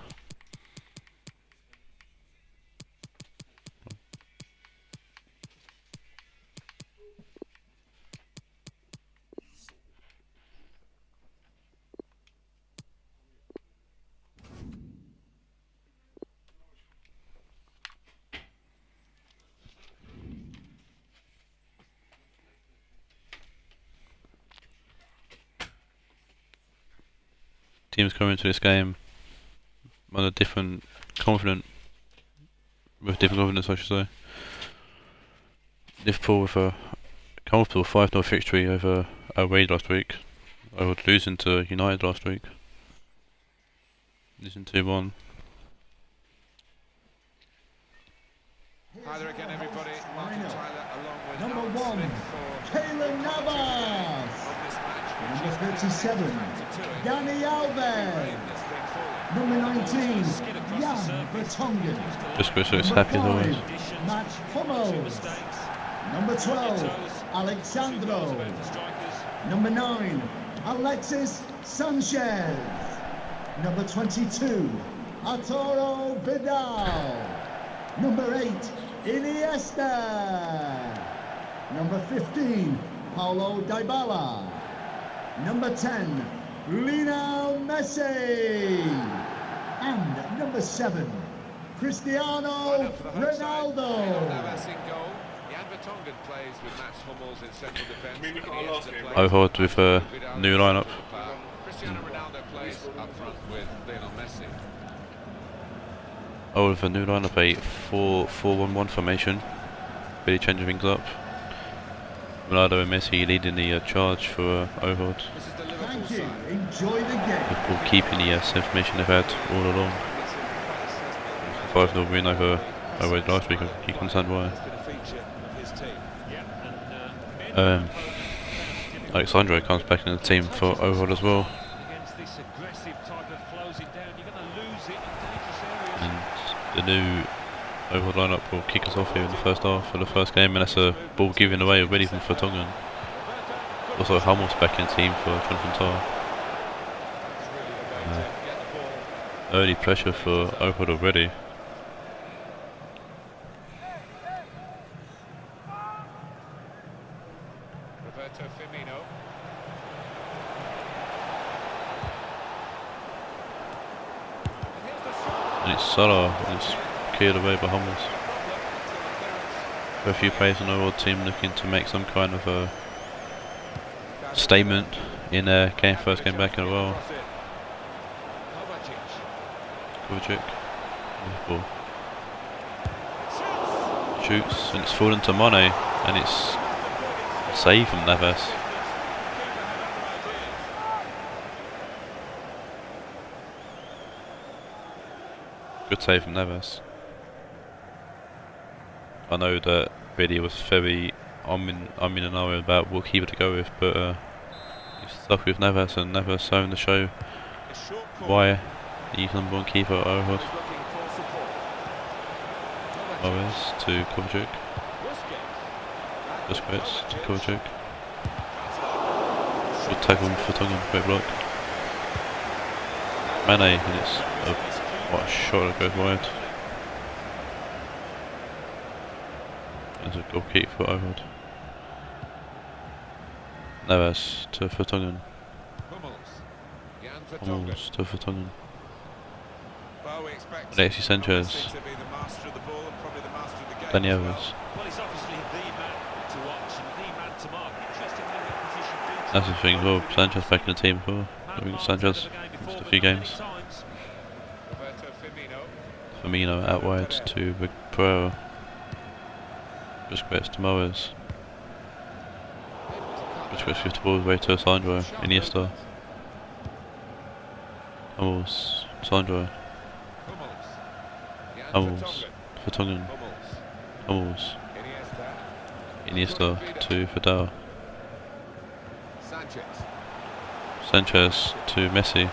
Teams coming into this game on a different confidence, I should say. Liverpool with a comfortable 5-0 victory over Raed last week. Ohod losing to United last week. Losing 2-1. Hi there again, everybody. Martin Tyler along with Number Alan 1, Smith for Taylor Navas. on this match. Number 37, Danny Alves. Number 19, Jan Vertonghen. Just Chris looks happy as always. Matt Hummels. Number 12, Alexandro. Number 9, Alexis Sanchez. Number 22, Arturo Vidal. Number 8, Iniesta. Number 15, Paulo Dybala. Number 10, Lionel Messi. And number 7, Cristiano Ronaldo. Ohod with a new lineup. Cristiano Ronaldo plays up front with Lionel Messi. Oh, with a new lineup, a 4-4-1-1 formation. Really changing things up. Ronaldo and Messi leading the charge for Ohod. Thank you. Enjoy the game. Liverpool keeping the same formation they've had all along. 5-0 win over last week. You can understand why. Alexandro comes back in the team for Ohod as well. And the new Ohod lineup will kick us off here in the first half for the first game, and that's a ball given away already from Vertonghen. Also Hummels back in the team for Jonathan Tah. Early pressure for Ohod already. And it's Salah, and it's cleared away by Hummels. A few players on the Ohod team looking to make some kind of a statement in their first game back in a while. Kovacic, ball. Shoots, and it's fallen to Mane, and it's a save from Neves. Good save from Neves. I know that Brady was very umming and ahhing about what keeper to go with, but he's stuck with Neves, and Neves showing the show why he's number one keeper at Ohod. Alves to Kovacic. Busquets to Kovacic. Good tackle for Vertonghen, great block. Mane, and it's what a shot that goes wide. There's a goal kick for Ohod. Neves to Vertonghen. Hummels to Vertonghen. Alexis Sanchez. Dani Alves. That's the thing as well, Sanchez back in the team as well. I think Sanchez missed a few games. Firmino out wide to Bray. Busquets to Moes. Busquets gives the ball away to Sandro. Iniesta. Hummels. Sandro. Hummels. Vertonghen. Hummels. Iniesta to Vidal. Sanchez to Messi.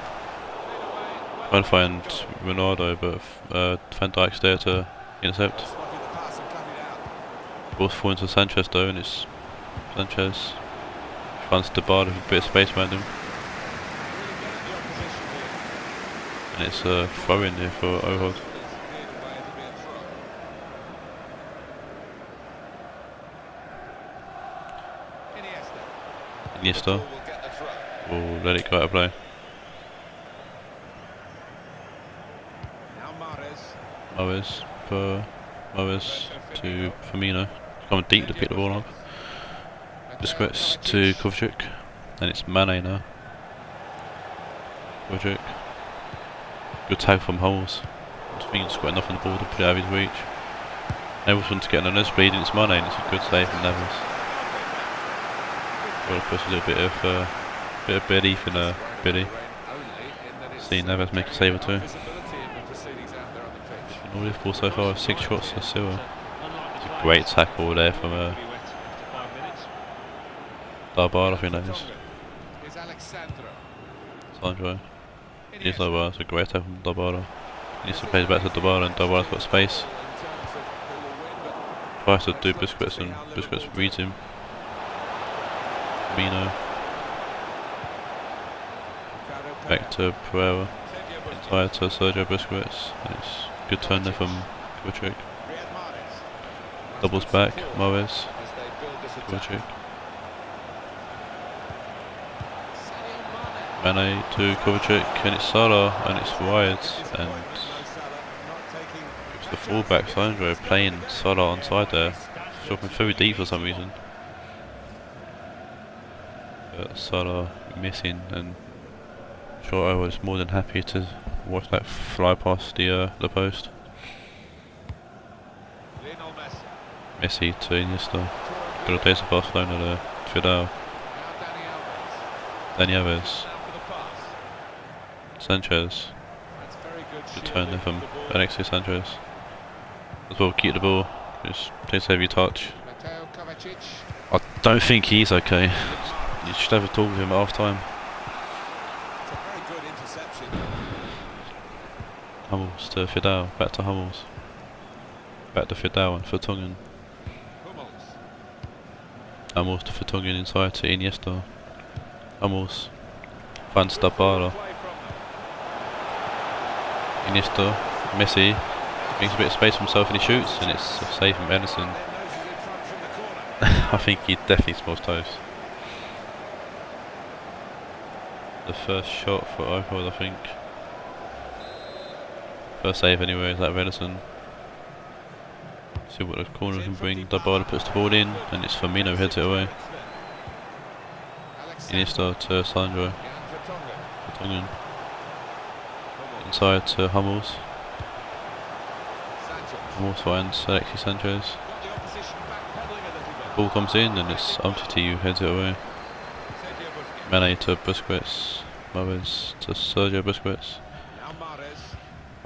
Trying to find Ronaldo, but Van Dijk's there to intercept. Ball's falling to Sanchez though, and it's Sanchez finds Dybala with a bit of space around him. And it's a throw in here for Ohod. Iniesta will let it go out of play. Moes to Firmino. Coming deep to pick the ball up. Busquets to Kovacic. And it's Mane now. Kovacic. Good tag from Hummels. I think he's got enough on the ball to put it out of his reach. Neves wants to get on a nosebleed, and it's Mane, and it's a good save from Neves. Got to put a little bit of belief in Billy. Seeing Neves make a save or two. All Liverpool so far have 6 shots to 0. It's a great tackle there from Dybala, I think that is. Sandro. Here's Dybala, it's a great tackle from Dybala. He needs to play back to Dybala, and Dybala's got space. Tries to do Busquets, and Busquets reads him. Firmino. Back to Pereira. Inside to Sergio Busquets. It's good turn there from Kovacic. Doubles back, Moes, as they build this attack. Kovacic. Sadio Mane to Kovacic, and it's Salah, and it's Raed, and it's the fullback Sandro playing Salah onside there, dropping very deep for some reason. Salah missing, and I'm sure I was more than happy to watch that fly past the post. Lionel Messi. Messi to Iniesta. Good old days of Barcelona there. Fidel, Now Dani Dani Alves. Alves, Now for the pass. Sanchez. That's very good. Good shielding turn there from the ball. Alexis Sanchez. As well, keep the ball. Just takes a heavy touch. Mateo Kovacic. I don't think he's okay. You should have a talk with him at half time. It's a very good interception. Hummels to Fidel, back to Hummels. Back to Fidel and Vertonghen. Hummels. Hummels to Vertonghen inside to Iniesta. Hummels finds Dabala. Play from them. Iniesta, Messi makes a bit of space for himself and he shoots, and it's a save from Edison. Their noses in front from the corner. I think he definitely smells toast. The first shot for Ohod, I think. First save anyway is that of Edison. See what the corner can bring. Dabala puts the ball in, and it's Firmino heads it away. Iniesta to Sandro. Vertonghen. Inside to Hummels. Hummels finds Alexis Sanchez. Ball comes in and it's Umtiti who heads it away. Mane to Busquets. Moes to Sergio Busquets.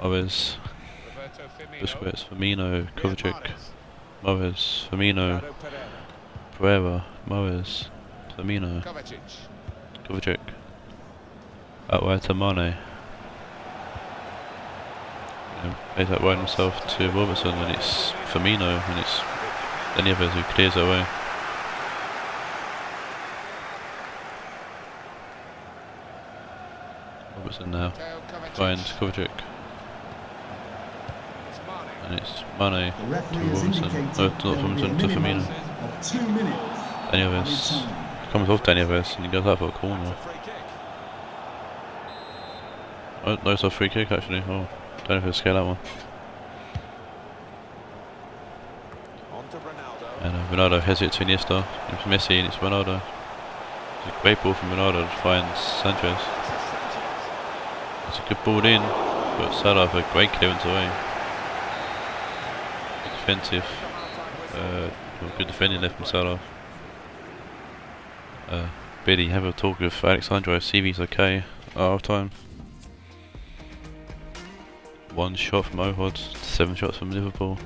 Moes. Busquets. Firmino. Kovacic. Moes. Firmino. Pereira. Moes. Firmino. Kovacic. Out wide to Mane. Plays that wide himself to Robertson, and it's Firmino, and it's Dani Alves who clears it away. Robertson now finds Kovacic, and it's Mane The to referee has Robertson. indicated No, not there will be a Robertson, to minimum Firmino. of 2 minutes Dani of Alves added time. comes off Dani Alves and he goes out for a corner. Oh, no, it's a free kick actually. Oh, don't know if he'll scale that one. And Ronaldo heads it to Iniesta. It's Messi and it's Ronaldo. It's a great ball from Ronaldo to find Sanchez. It's a good ball in, but Salah with a great clearance away. Good defensive, good defending there from Salah. Billy, have a talk with Alexandro, see if he's okay at half time. 1 shot from Ohod, 7 shots from Liverpool.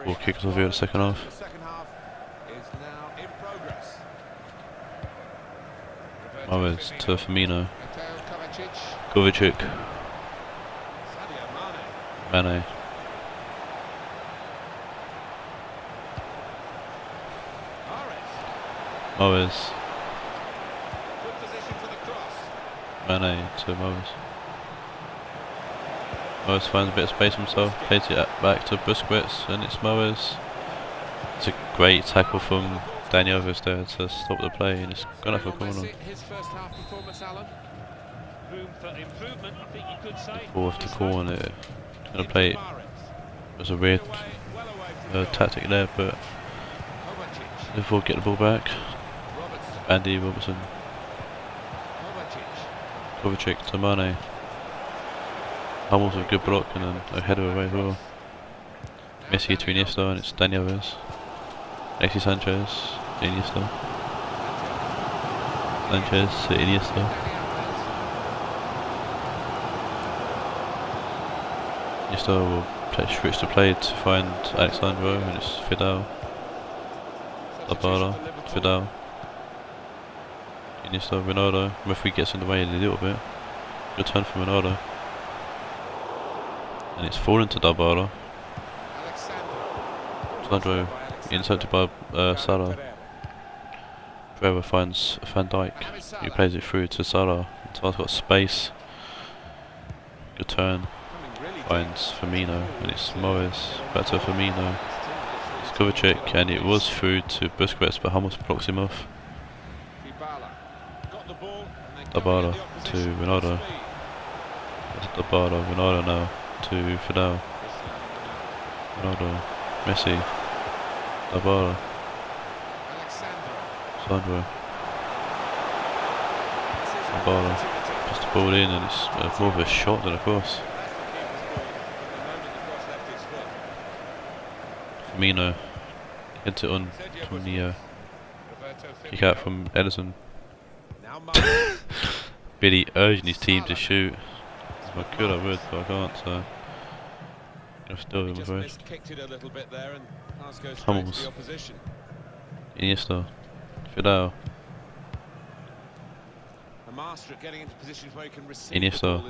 Ball kicks off here in the second half. The second half is now in progress. Moes to Firmino. Mateo Kovacic. Kovacic. Sadio Mane. Mane. Moes. Good position for the cross. Mane to Moes. Moes finds a bit of space himself, plays it back to Busquets, and it's Moes. It's a great tackle from Dani Alves there to stop the play, and it's gone up for a corner. His first half performance, Alan. Room for improvement, I think you could say. Ball off the corner, it's going to play it. It was a weird tactic there, but Liverpool get the ball back. Andy Robertson. Kovacic to Mane. Hummels with a good block and then a header away as well. Messi to Iniesta and it's Dani Alves. Alexis Sanchez to Iniesta. Sanchez to Iniesta. Iniesta will switch to play to find Alexandro and it's Fidel. Dabala, Fidel. Iniesta, Ronaldo. Referee gets in the way a little bit. Good turn from Ronaldo. And it's fallen to Dabala. Sandro intercepted by Salah. Pereira finds Van Dijk, who plays it through to Salah. Tar's got space. Good turn. Finds Firmino, and it's Morris. Back to Firmino. It's Kovacic, and it was through to Busquets, but Hummels blocks him off. Dybala to Ronaldo. Dybala, Ronaldo now to Fidel. Ronaldo, Messi, Dybala, Sandro. Dybala puts the ball in, and it's more of a shot than a cross. Firmino heads it on from the kick out from Ederson. Really urging his team to shoot. If I could, I would, but I can't, so I'm still in my Hummels, Iniesta, Fidel, Iniesta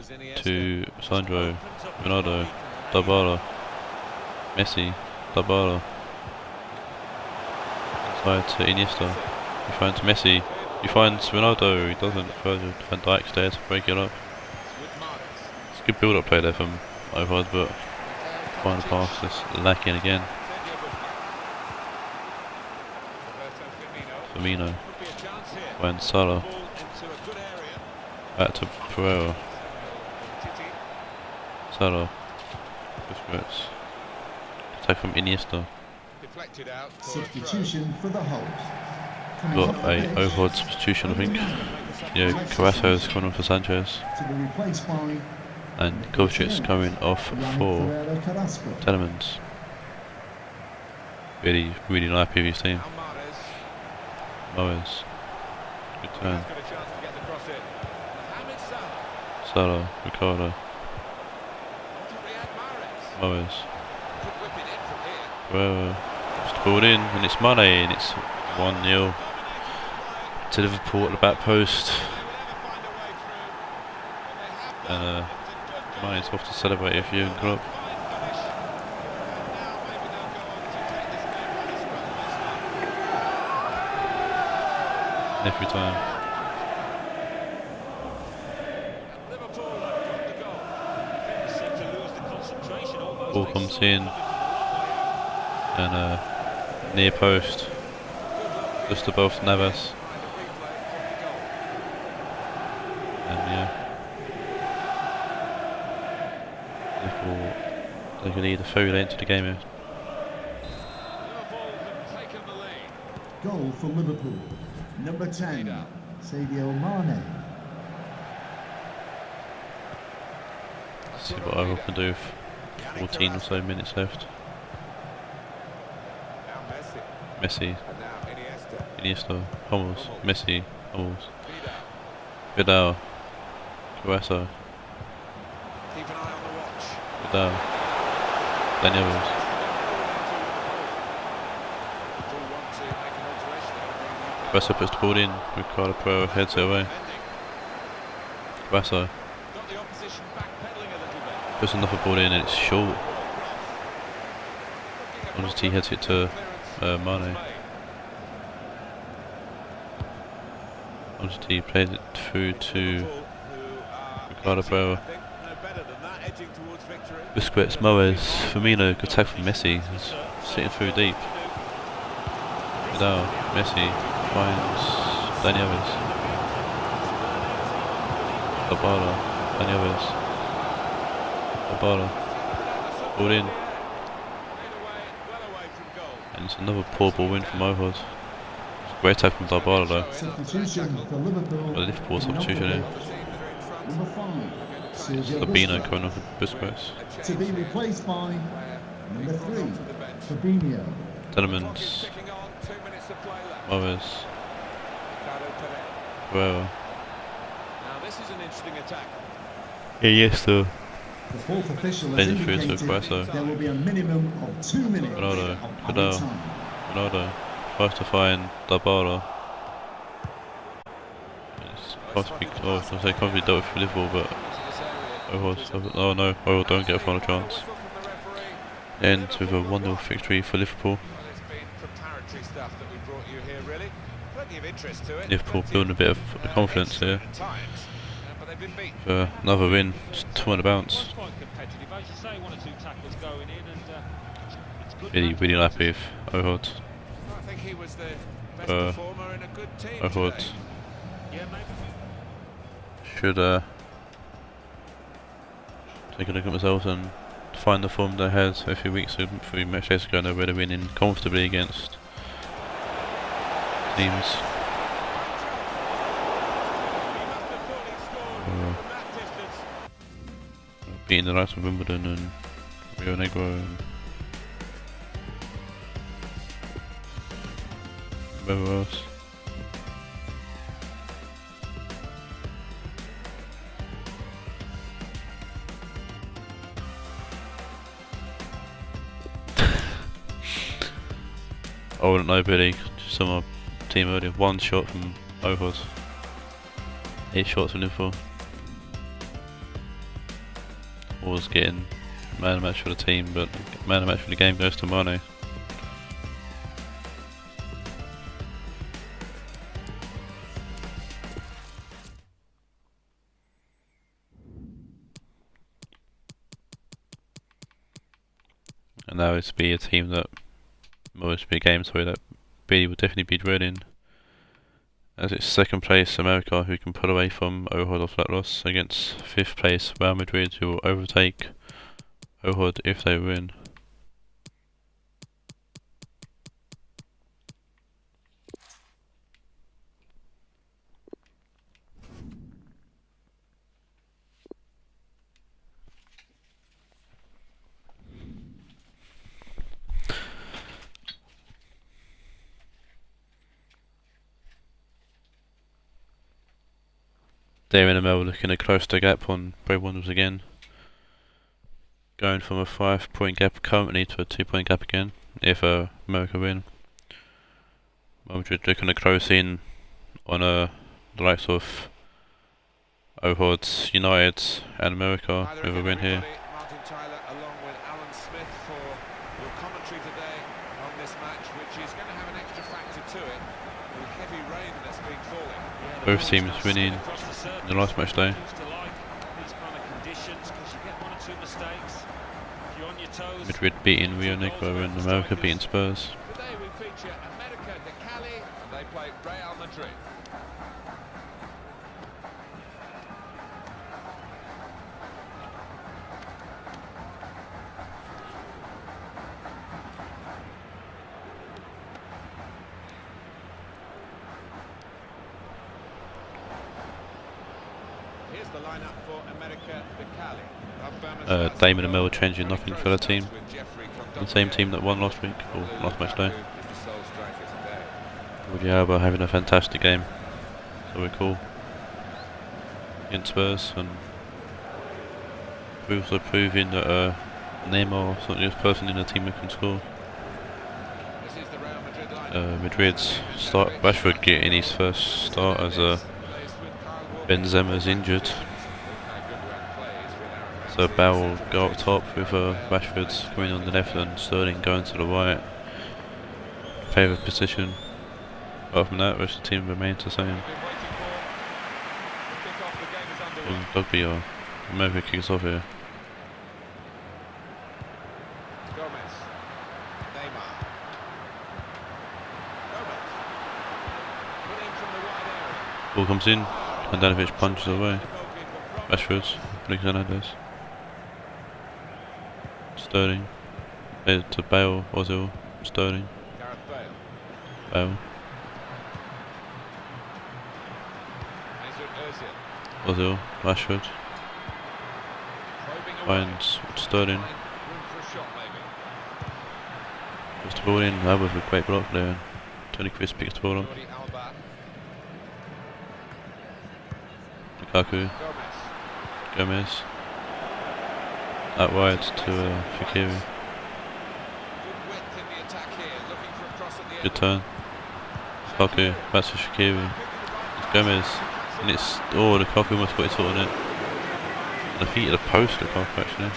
to Sandro, Ronaldo, Dybala, Messi, Dybala, inside to Iniesta, he finds Messi, he finds Ronaldo, he doesn't, Van Dijk's there to break it up. It's a good build-up play there from Ohod, but final pass is lacking again. Firmino finds Salah, back to Pereira, Salah, Busquets, attack from Iniesta. Substitution for the host. Got a Ohod substitution, I think. Yeah, Carrasco's coming on for Sanchez, To be replaced by and Kovacic's coming off for Telemans. Really, really nice previous team. Morris, good turn. Salah, Ricardo, Morris, Pereira, just balled in, and it's Mane, and it's 1-0 to Liverpool at the back post. And Mane's off to celebrate if Jurgen Klopp. Every time. Ball comes in, and near post, just above Navas. And yeah, Liverpool take a lead, a very late into the game here. goal for Liverpool. Number 10, Sadio Mane. See what Ohod can do with 14 or so minutes left. Messi, Iniesta, Hummels, Messi, Hummels, Vidal, Carrasco, Vidal, Daniels, Carrasco puts the ball in, Ricardo Pereira heads it away. Carrasco puts another ball in and it's short. Honestly, he heads it to Mane. Honestly, plays it through to Ricardo Pereira. Busquets, Moes, Firmino, good tag from Messi. He's sitting through deep. Vidal, Messi finds Daniels. Dybala, Daniels. Dybala, ball in. And it's another poor ball win from Ohod. Great tag from Dybala though. Substitution for Liverpool. Liverpool substitution here. Number 5, Fabinho coming off with Busquets. to be replaced by number 3, Fabinho. Telemans, Moes, Pereira. Now this is an interesting attack. Iniesta, The fourth official has Then through to indicated Carrasco. there will be a minimum of 2 minutes Ronaldo, of added Vidal. time. Ronaldo tries to find Dybala. It's can't be dealt with for Liverpool, but oh no, Ohod don't get a final chance. Ends with a 1-0 victory for Liverpool. It's been preparatory stuff that we brought you here, really. Plenty of interest to it. Liverpool building a bit of confidence here. At times, but they've been beaten. for another win. Just two on the bounce. Was quite competitive, as you say, 1 or 2 tackles going in, and it's good. Really happy with Ohod. I think he was the best performer in a good team Ohod today. Yeah, maybe. should take a look at themselves and find the form they had a few weeks ago, 3 match days ago. They were winning comfortably against teams. Beating the likes of Wimbledon and Rionegro and whoever else. I wouldn't know, Billy. Just on my team earlier. 1 shot from Ohod. 8 shots from Liverpool. Was getting man of the match for the team, but man of the match for the game goes to Mane. And that would be a team that, most be a game, sorry, that Billy would definitely be dreading. As it's 2nd place America, who can pull away from Ohod off that loss, against 5th place Real Madrid, who will overtake Ohod if they win. They're in the middle, looking to close the gap on Bray Wanderers again. Going from a 5-point gap currently to a 2-point gap again, if America win. Madrid looking to close in on the likes of Ohod, United and America with a win here. Martin Tyler along with Alan Smith for your commentary today on this match, which is going to have an extra factor to it, the heavy rain that's been falling. Both teams winning in the last match day. Madrid beating Rionegro and America beating Spurs. Today we feature America de Cali and they play Real Madrid. Here's the lineup for America de Cali. Damon and Mel changing nothing for the team. The same team that won last week, or last match day. Woodiaba having a fantastic game. So we're cool. Against Spurs, and we're also proving that Neymar is not the person in the team who can score. Madrid's start, Rashford getting his first start as Benzema's injured. So Bale will go up top with Rashford coming on the left and Sterling going to the right. Favourite position. Apart from that, the rest of the team remains the same. Dogby or America kicks off here. Ball comes in, Handanovic punches away. Rashford, Luke Hernandez. Sterling. To Bale, Ozil, Sterling. Bale. Ozil, Rashford. Finds Sterling. Puts the ball in, that was a great block there. And Tony Chris picks the ball up. Lukaku. Gomez. Out wide to Shaqiri. Good turn. Lukaku, back to Shaqiri. It's Gomez. And it's, oh, Lukaku almost got his foot on it. And the feet of the post, Lukaku actually.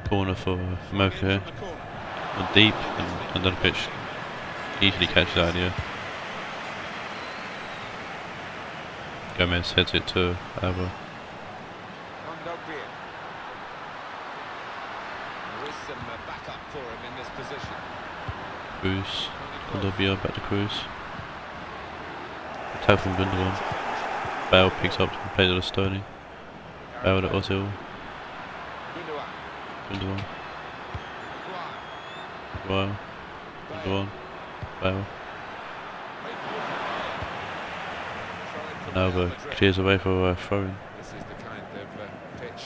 Corner for Mocha here. And deep and under the pitch. Easily catches that idea. Gomez heads it to Alba. Cruz. Condobia back to Cruz. Attack from Gundogan. Bale picks up and plays it to Sterling. Bale to Ozil. Gundogan. Wow. Gundogan. Bale. And Alba clears away for throwing. This is the kind of pitch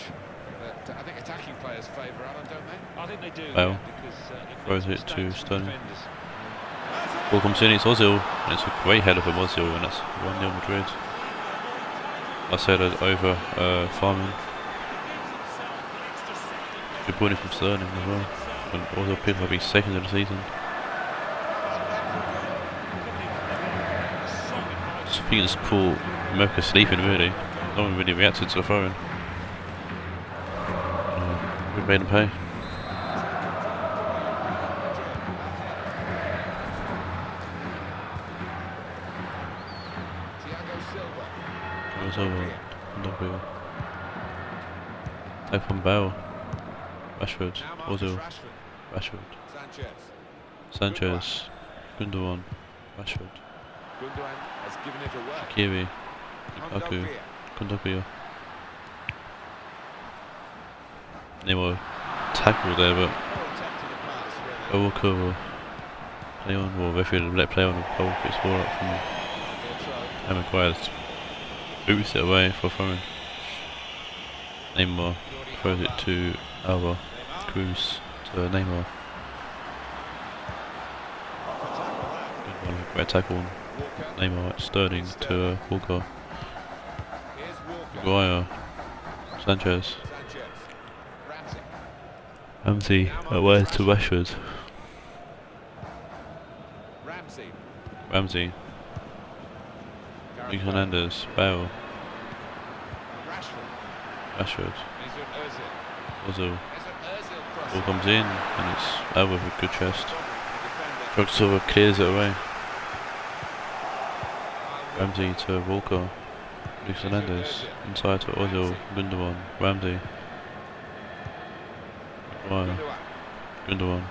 that I think attacking players favour, Alan, don't they? I think they do. Bale throws it to Sterling. Ball comes in, it's Ozil, and it's a great header from Ozil, and that's 1-0 Madrid. I said it over Farman. Good ball in from Sterling as well, and Ozil picked up his second of the season. I think it's poor Mocha sleeping really. No one really reacted to the throwing. We made him pay. It's over. Double. Take from Bale. Rashford. Ozil. Rashford. Sanchez. Gundogan. Rashford. Gundogan has given it away. Kiri. Lukaku. Condobia. Nemo tackle there, but Walker will play on, or referee will let play on, and Cole gets ball up from Emma Quires. Boots it away for throwing. Neymar throws it to Alba. Cruz to Neymar. Good one, great tackle. Neymar. Sterling to Walker. Maguire. Sanchez. Ramsey away to Rashford. Ramsey. Luke Hernandez. Bale. Rashford. Ozil. Ball comes in and it's Alba with a good chest. Drogba clears it away. Ramsey to Walker. Luke Hernandez. Inside to Ozil. Gundogan. Ramsey. Wow. Gundogan.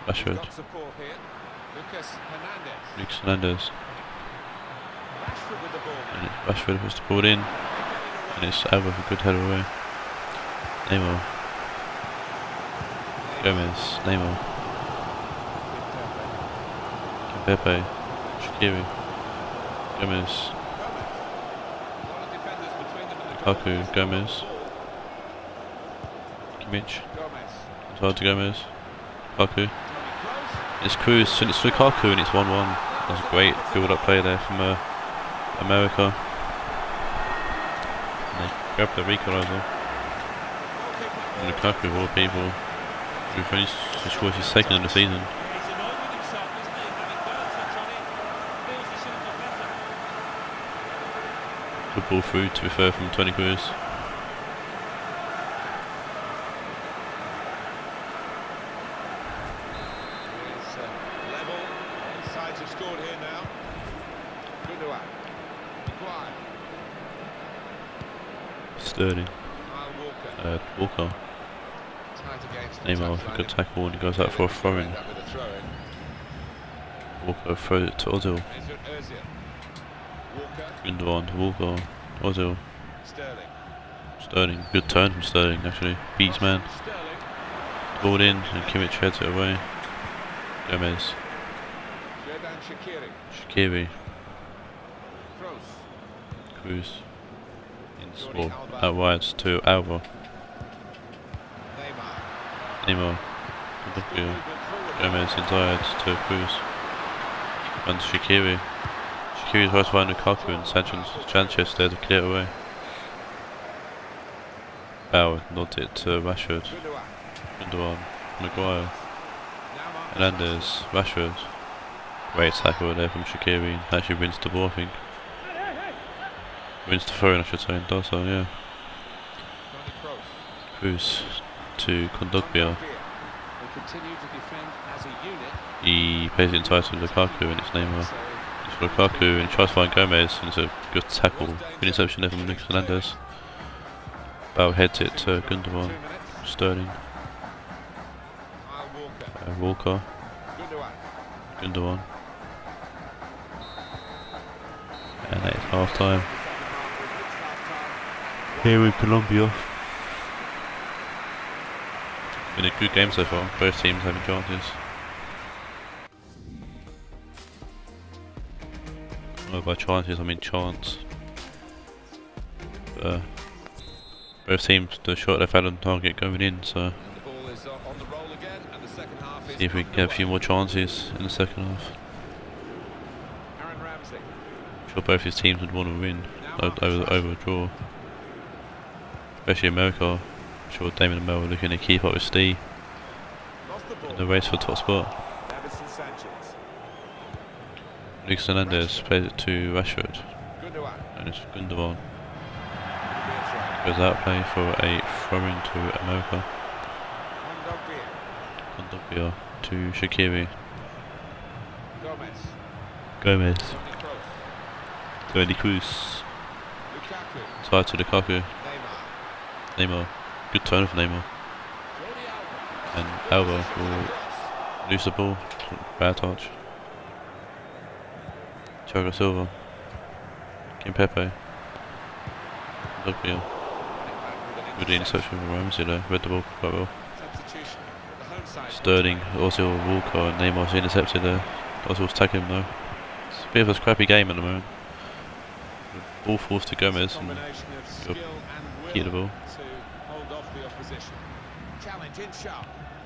Rashford. Luke Hernandez. And Rashford puts the ball in. And it's Alba with a good header away. Neymar. Gomez. Neymar. Pepe. Shaqiri. Gomez. Lukaku. Gomez. Kimmich. It's hard to Gomez. Lukaku. It's Cruz, and it's Lukaku, and it's 1-1. That's a great build-up play there from America. And they grab the equaliser. And Lukaku, of all people, who finished his second of the season. Good ball through, to be fair, from Tony Cruz. Sterling. Walker. Neymar with a good tackle and he goes out for a throw-in. Walker throws it to Ozil. Gundogan to Walker. Ozil. Sterling. Good turn from Sterling actually. Beats man. Ball in and Kimmich heads it away. Gomez. Shaqiri. Cruz. Or out wide to Alba. Neymar. Gomez inside to Cruz. And Shaqiri. Shaqiri tries to find Lukaku and Sanchez there to clear it away. Bale nods it to Rashford. Gundogan. Maguire. Hernandez. Rashford. Great tackle there from Shaqiri. Actually wins the ball, I think. Wins the throw-in, I should say, and does so, yeah. Cruz to Kondogbia. He plays it inside to Lukaku and it's Neymar. It's for Lukaku and he tries to find Gomez and it's a good tackle. Good interception there from Lucas Hernandez. Bale heads it to Gundogan. Sterling. Walker. Gundogan. And that is half time. Here in Colombia. Been a good game so far, both teams having chances. Oh, by chances I mean chance. Both teams, the shot they've had on target going in, so see if we can get a few more chances in the second half. I'm sure both his teams would want to win over a draw. Especially America. I'm sure Damon and Mel are looking to keep up with Steve in the race for top spot. Lucas Hernandez plays it to Rashford and it's Gundogan. Goes out play for a throw-in to America. Kondogbia to Shaqiri. Gomez. Tony Cruz. Side to Lukaku. Neymar. Good turn for Neymar. And Alba will lose the ball. Bad touch. Thiago Silva. Kimpembe. Kondogbia. Good interception from Ramsey there. Read the ball quite well. Sterling, Ozil, Walker and Neymar's intercepted there. Ozil's tagging him though. It's a bit of a scrappy game at the moment. Ball forced to Gomez and keep the ball.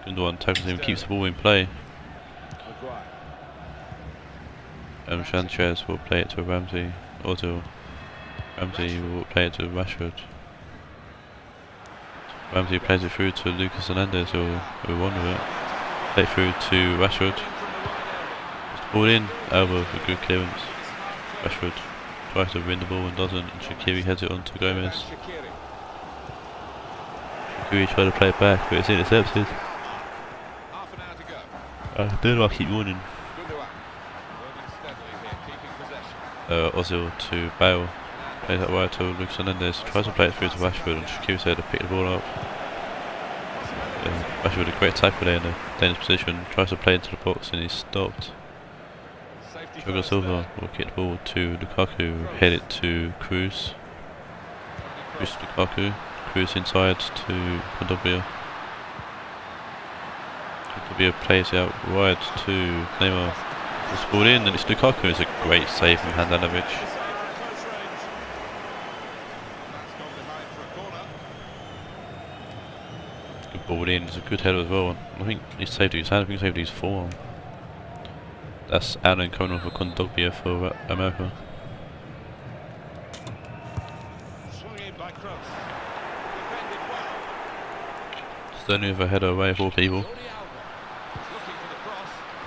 Gundogan tackles him, keeps the ball in play. Sanchez will play it to Ramsey. Ozil. Ramsey will play it to Rashford. Ramsey plays it through to Lucas Hernandez who won with it. Play it through to Rashford. Ball in, Alba for good clearance. Rashford tries to win the ball and doesn't, and Shaqiri heads it on to Gomez. Shaqiri tries to play it back but it's intercepted. I don't know, I keep warning. Ozil to Bale. Plays that wide to Lucas Hernandez, tries to play it through to Rashford and Shaqiri said to pick the ball up. Rashford with a great tackle there in the dangerous position, tries to play into the box and he's stopped. Thiago Silva will kick the ball to Lukaku, head it to Cruz. Cruz to Lukaku, Cruz inside to Kondogbia. Kondogbia plays out wide to Neymar. It's ball in and it's Lukaku, it's a great save from Handanovic. Ball in, it's a good header as well. I think he saved his hand, I think he saved his forearm. That's Allen coming off a Kondogbia for America. Sterling with a header away of all people.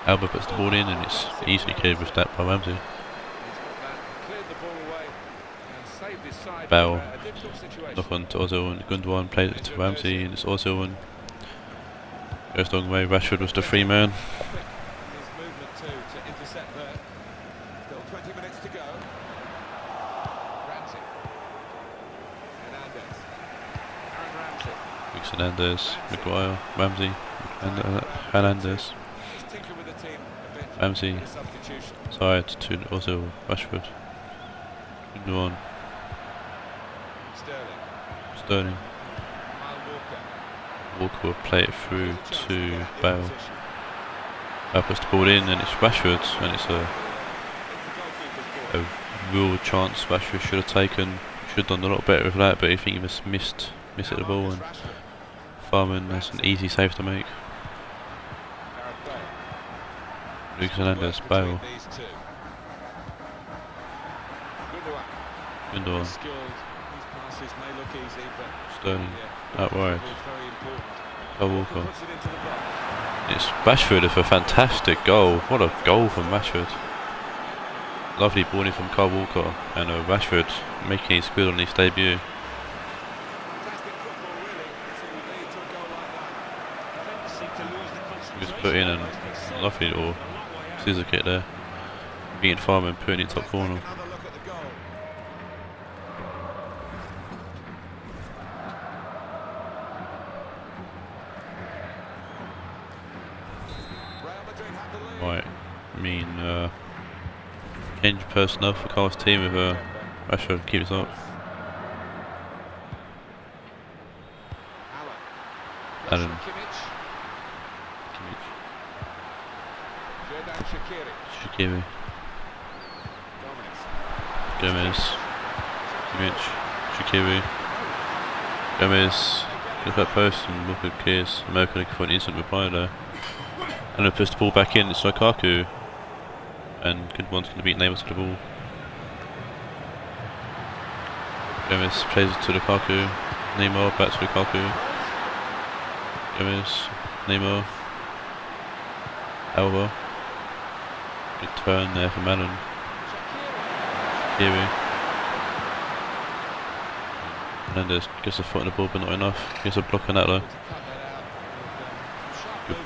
Alba puts the ball in and it's easily cleared with that by Ramsey. Bale knock on to Ozil and Gundogan plays it to Ramsey and it's Ozil and goes the long way. Rashford was the free man. Lucas Hernandez, Maguire, Ramsey, Hernandez. Ramsey side to Ozil, Rashford. Gundogan. Sterling. Walker will play it through to Bale. Bale puts the ball in and it's Rashford and it's a real chance Rashford should have taken. Should have done a lot better with that, but I think he just missed at the ball and Farman has an easy save to make. Lucas Hernandez, Bale. Gundogan. Sterling, out wide. Kyle Walker. It's Rashford with a fantastic goal. What a goal from Rashford. Lovely ball in from Kyle Walker and Rashford making his good on his debut. Just put in and lovely little scissor kick there. Beating Farmer and putting it top corner. Another look at the goal. Real Madrid have the lead. Right, change personnel for Carl's team with Rashford keeps up. Alan. Alan. Shaqiri. Gomez. Kimmich. Shaqiri. Gomez. Look at post and look at Kears. America looking for an instant reply there. And then puts the ball back in, it's Lukaku. And good one's going to beat Neymar to the ball. Gomez plays it to Lukaku. Neymar back to Lukaku. Gomez. Neymar. Alba. Good turn there from Allen. Shaqiri. Hernandez gets a foot on the ball but not enough. Gets a block on that though. Good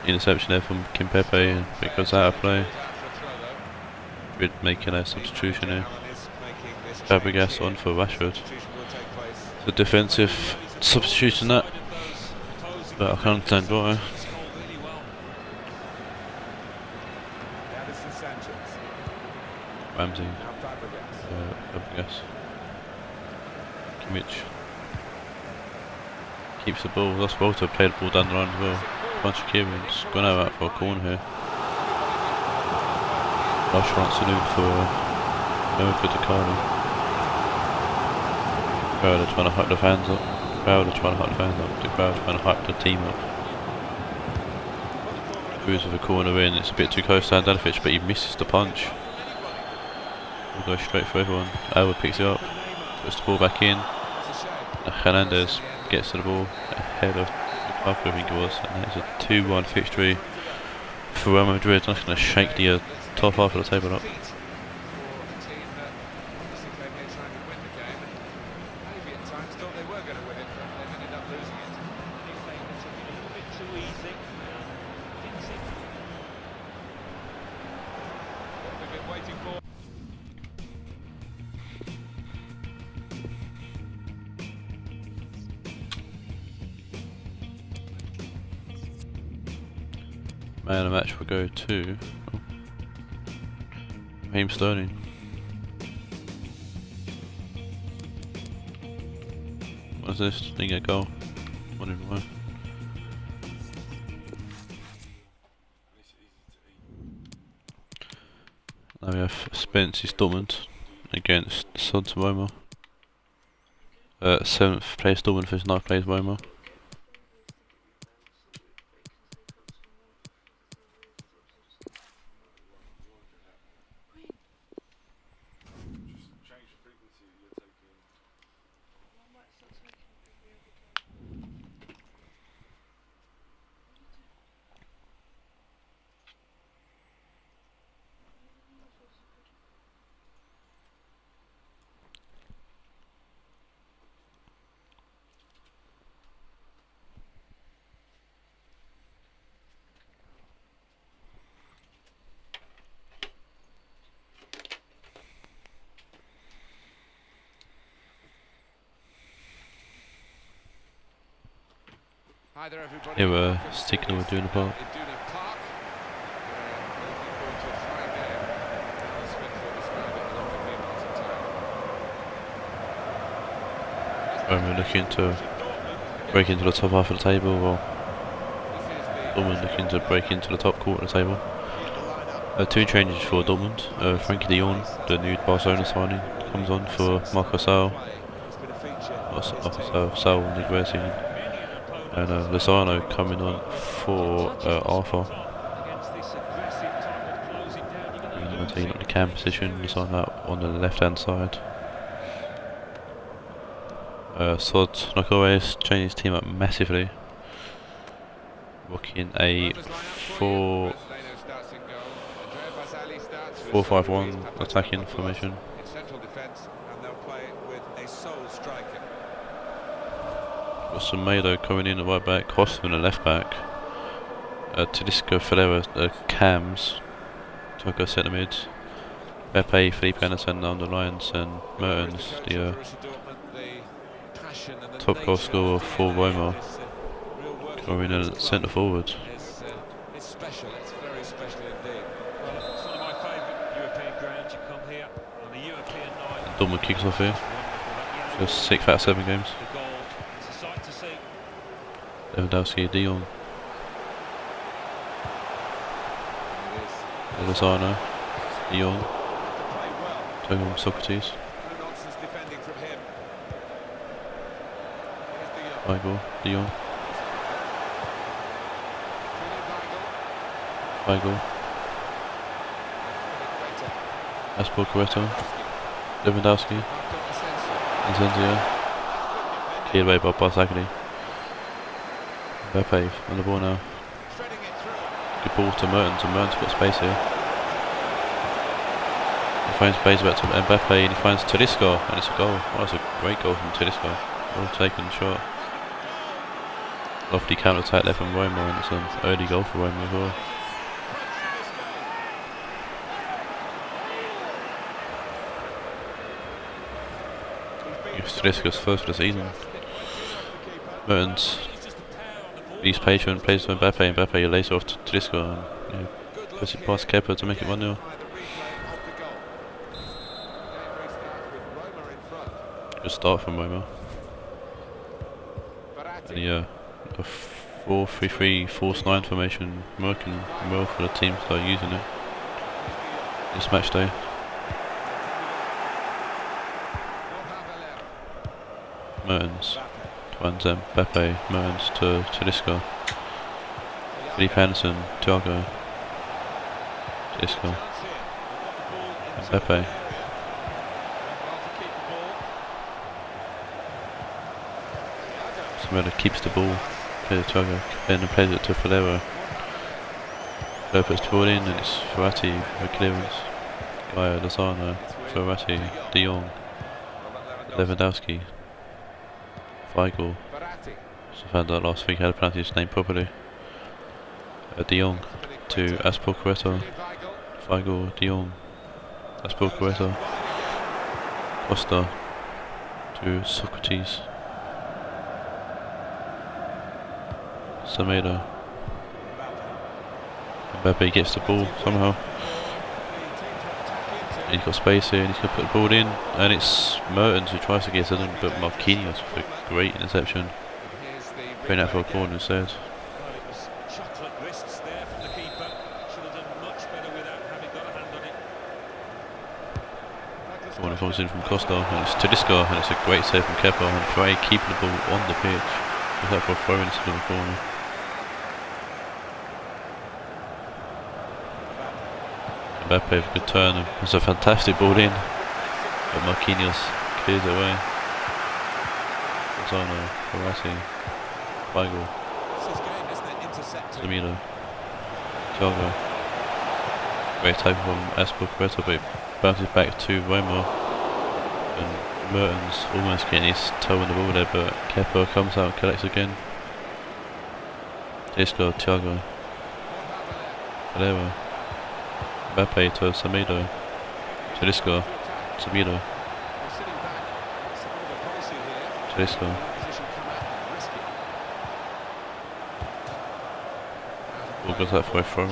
interception there from Kim Pepe and it goes out of play. Raed making a substitution here. Fabregas on for Rashford. It's a defensive substitution that. But I can't understand why. Ramsey. Fabregas. Kimmich. Keeps the ball. Lost Walter played the ball down the line as well. Bunch of Kieran's gone out for a corner here. Last chance saloon for America to Carlo. Crowd are trying to hype the fans up. The crowd trying to hype the team up. Cruz with a corner in, it's a bit too close to Handanovic, but he misses the punch. We'll go straight for everyone. Alba picks it up, puts the ball back in. Hernandez gets to the ball ahead of Lukaku, I think it was, and that's a 2-1 victory for Real Madrid. That's going to shake the top half of the table up. Man of the match will go to Raheem Sterling. What's this? Didn't get a goal. Wondering why. Now we have Spence's Dortmund against Roma. 7th place Dortmund versus 9th place Roma. Hi there everybody. Here we're sticking with doing the park. We're looking to break into the top half of the table, or Dortmund looking to break into the top quarter of the table. 2 changes for Dortmund. Frankie de Jong, the new Barcelona signing, comes on for Marco Sal. Sal Negretti. And Lozano coming on for Arthur. Maintaining up the cam position, Lozano out on the left hand side. Sod, like always, changing his team up massively. Rocking a 4-5-1 attacking formation. Got some Mado coming in at right back, Costa in the left back, Tedesco, Ferreira, cams. Tiago centre mid. Bray, Felipe Anderson on the lines, and Mertens, the top goal scorer for Roma, going in at centre forward. It's special, it's very special indeed. Well, it's one of my favourite European grounds. You come here on a European night. Dortmund kicks off here. Just 6 out of 7 games. The goal, it's a sight to see. Lewandowski, De Jong, Lozano, De Jong, Tiago, Socrates, No nonsense defending from him. Weigl, De Jong, Weigl, Aspel, Corretto, Lewandowski, Asensio, cleared away by Barzagli. Bray on the ball now. Good ball to Mertens, and Mertens got space here. He finds space back to Mbappe, and he finds Tedesco, and it's a goal. Oh, that's a great goal from Tedesco. Well taken shot. Lofty counter attack there from Roma, and it's an early goal for Roma as well. It's Tedesco's first of the season. Mertens, he's patient, plays to Mbappe, and Mbappe lays off to Tedesco, and puts it past Kepa to make it 1-0. Good start from Roma. And yeah, a 4-3-3 false 9 formation working well for the teams that are using it this match day. Mertens finds Mbappe, Mertens to Tedesco, Felipe Anderson, Tiago, Tedesco, Mbappe. Samela keeps the ball, plays it to Tiago, and then plays it to Ferreira. Ferreira puts the ball in, and it's Verratti for clearance. Gaia, Lozano, Verratti, De Jong, Lewandowski, Weigl. So I found out last week how to pronounce his name properly. De Jong to Aspel, Corretto, Weigl, De Jong, Aspel, Corretto, Costa to Socrates, Semedo. Mbappe gets the ball somehow. He's got space here, and he's going to put the ball in, and it's Mertens who tries to get it in, but Marquinhos with a great interception, putting that for a corner instead. Well, it was chocolate wrists there from the keeper. Should have done much better without having got a hand on it. Corner comes in from Costa, and it's Tedesco, and it's a great save from Kepa, and Bray keeping the ball on the pitch. Just that for a throw instead of a corner. Mbappe with a good turn, and it's a fantastic ball in, but Marquinhos clears it away. Lozano, Verratti, Weigl, Semedo, Tiago. Great tackle from Aspel, Corretto, but it bounces back to Roma, and Mertens almost getting his toe in the ball there, but Kepa comes out, collects again. Tedesco, Tiago, Ferreira, Mbappe to Semedo, Tedesco, Semedo, Tedesco, all goes out for a throw.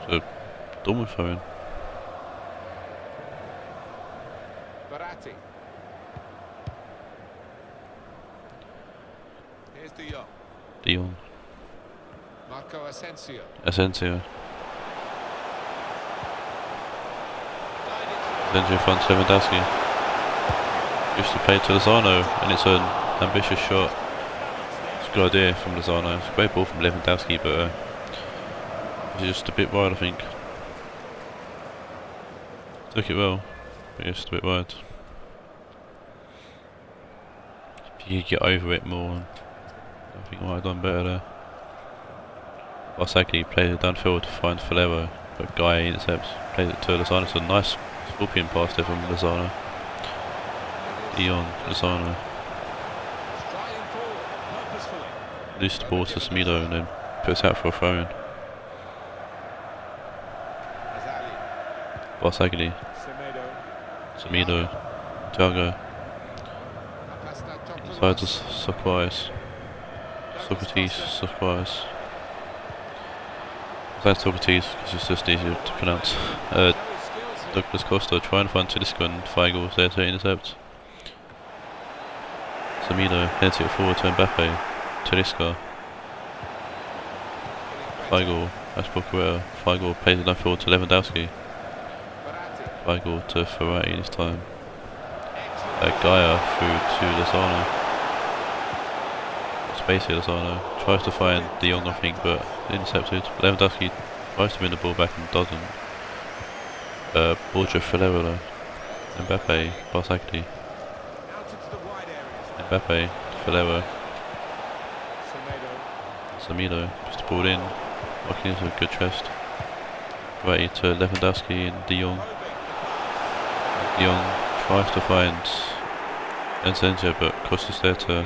So, Dortmund throwing. Verratti. Here's De Jong. De Jong. Marco Asensio. Asensio finds Lewandowski. Used to play to Lozano, and it's an ambitious shot. It's a good idea from Lozano. It's a great ball from Lewandowski, but it's just a bit wide, I think. Took it well, but just a bit wide. If you could get over it more, I think I might have done better there. Barzagli plays it downfield to find Ferreira, but Guy intercepts, plays it to Lozano. It's a nice scorpion pass there from Lozano. De Jong, Lozano. loses the ball to Semedo and then puts out for a throw in. Barzagli, Semedo, Thiago, inside to Socrates, That's Socrates, because it's just easier to pronounce. Douglas Costa trying to find Tedesco and Feigl there to intercept. Semedo heads it forward to Mbappe, Tedesco, Feigl, Aspilicueta, Feigl plays it down forward to Lewandowski, Feigl to Ferrari this time, Gaia through to Lozano, Spacey Lozano, tries to find De Jong I think but intercepted, Lewandowski tries to win the ball back and doesn't, Borja Ferrero, Mbappe, Barzagli, Mbappe, Ferrero, Semedo, just pulled in, walking into a good chest, right to Lewandowski and De Jong. De Jong tries to find Ensenja but Costa's there to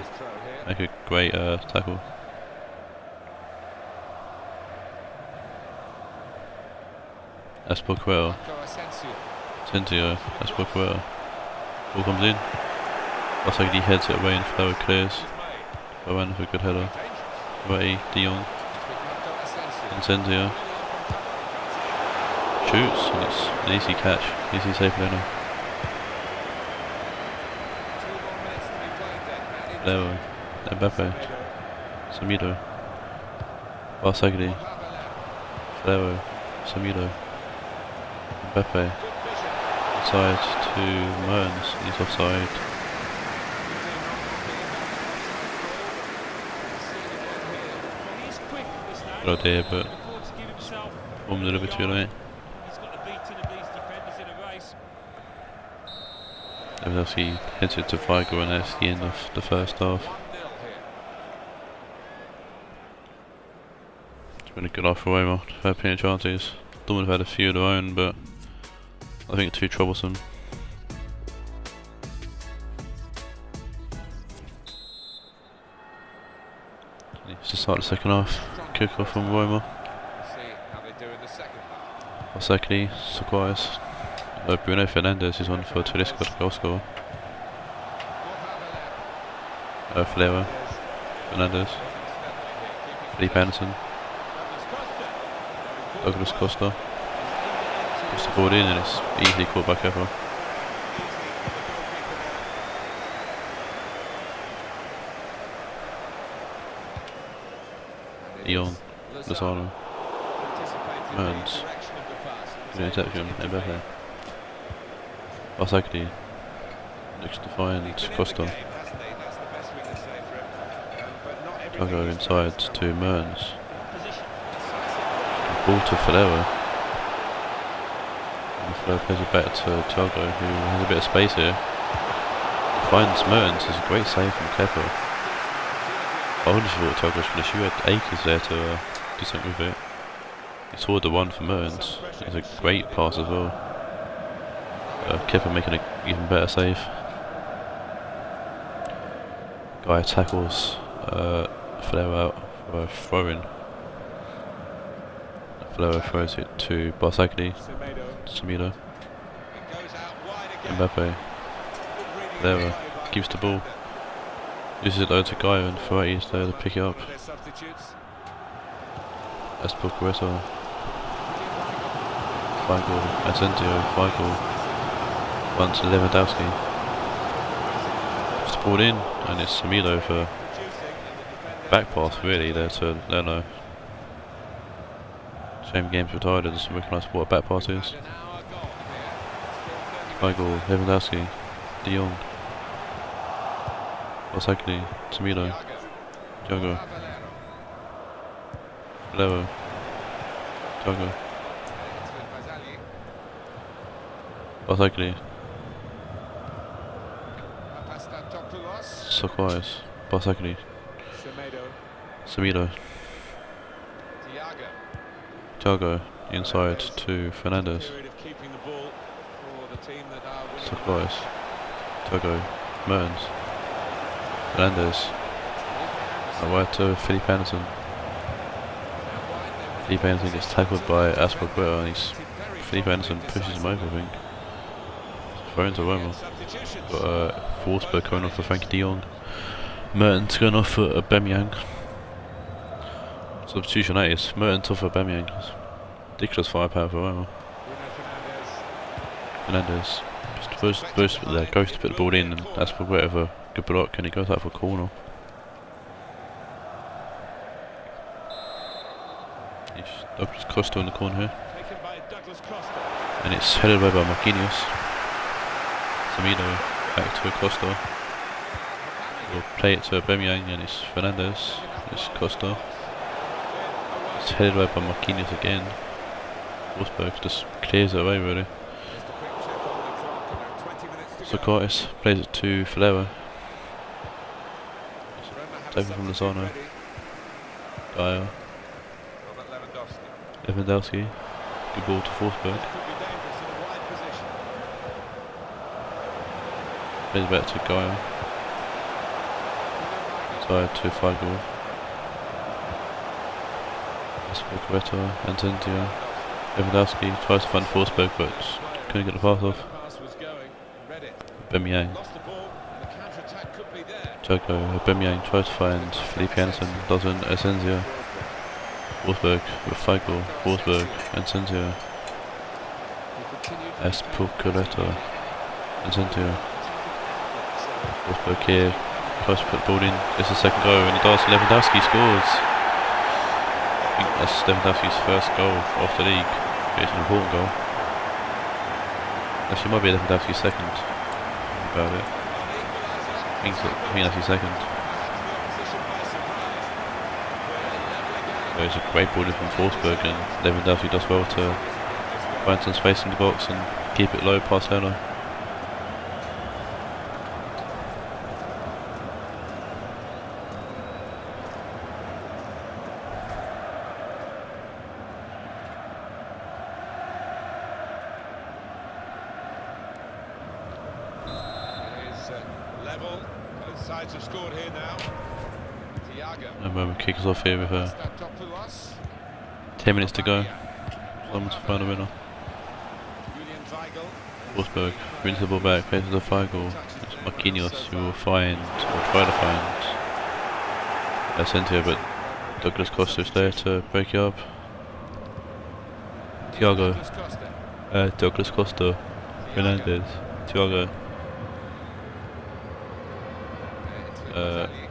make a great tackle. Aspilicueta, Asensio, Aspilicueta, ball comes in, Barzagli heads it away and Ferrero clears, Ferrero with a good header, Ray, De Jong, Asensio, shoots and it's an easy catch, easy save winner. Ferrero, Mbappe, Semedo, Barzagli, Ferrero, Semedo, Mbappe, inside to Mertens, he's offside. Good idea, but performed a little bit too late. Lewandowski hits it to Feigl and that's the end of the first half. It's been a good half for Roma, they've had plenty of chances. Dortmund have had a few of their own, but I think too troublesome. It's to start the second half. Kick off from Roma. Barzagli, Socrates. Bruno Fernandes is on for Tedesco to goal scorer. Ferrero, Fernandes, Felipe Anderson, Douglas Costa. Puts the ball in and it's easily caught by Kepa. De Jong, Lozano, Mertens, good interception, Mbappe, Barzagli, looks to find Costa, Thiago inside to Mertens, ball to Ferrero, and Ferrero plays it back to Thiago who has a bit of space here, finds Mertens, it's a great save from Kepa. I wonder if Thiago was going to shoot at Akers there to do something with it. He saw the one for Mertens. It's a great pass as well. Kepa making an even better save. Guy tackles Ferrero out for a throw-in. Ferrero throws it to Barzagli, Semedo, Mbappe. Ferrero gives the ball. Uses it over to Gaia and Ferrari is there to pick it up. Aspilicueta, Feigl, Asensio, Feigl, once Lewandowski. Just balled in and it's Semedo for back pass really there to Leno. Shame games retired, doesn't recognise what a back pass is. Feigl, Lewandowski, De Jong, Barzagli, Semedo, Thiago, Ferrero, Thiago, Barzagli, Socrates, Barzagli, Semedo, Thiago inside to Fernandes, Socrates, Thiago, Mertens, Fernandes, wide to Felipe Anderson. Felipe Anderson gets tackled by Aspergueta and Felipe Anderson pushes him over, I think. Thrown to Roma. Got Forsberg going off for Frankie de Jong. Mertens going off for Aubameyang. Substitution 8 is Mertens off for Aubameyang. Ridiculous firepower for Roma. Fernandez just goes to put the ball in, and Aspergueta with a good block, and he goes out for a corner. Douglas Costa in the corner here, and it's headed away by Marquinhos. Semedo back to Costa. We'll play it to Aubameyang, and it's Fernandez. It's Costa. It's headed away by Marquinhos again. Forsberg just clears it away really. Socrates plays it to Filera. Taken from Lozano. Dyer. Lewandowski. Good ball to Forsberg. Plays it back to Gaia. Side to Feigl. Aspergueta, Antentia. Lewandowski tries to find Forsberg but couldn't get the pass off. Aubameyang. Joko. Aubameyang tries to find Felipe Anderson, doesn't. Asensio. Forsberg with Feigl. Forsberg. Asensio. Aspergueta. Asensio. Forsberg here. Tries to put the ball in. It's the second goal and he does. Lewandowski scores. I think that's Lewandowski's first goal off the league. It's an important goal. Actually, it might be Lewandowski's second. About it. I think that's his second. So it's a great ball in from Forsberg, and Lewandowski does well to find some space in the box and keep it low past Helo. And when we kick us off here with 10 minutes to go, someone to find a winner. Forsberg brings the ball back, plays to the Feigl. It's Marquinhos who will find, or try to find, Asensio, but Douglas Costa is there to break it up. Thiago, Douglas Costa, Fernandez, Thiago,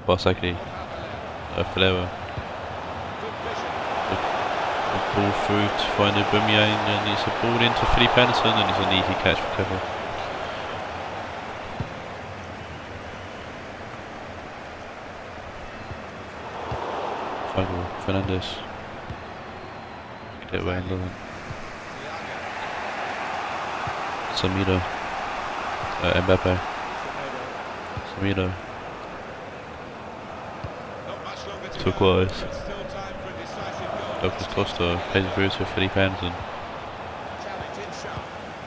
Barsakli, Filera. The ball through to find Aubameyang, and it's a ball into Felipe Anderson, and it's an easy catch for Kevin. Feigl, Fernandez. Get away and doesn't. Semedo. Mbappe. Semedo. Turquoise. Douglas Costa plays it through to Felipe Anderson.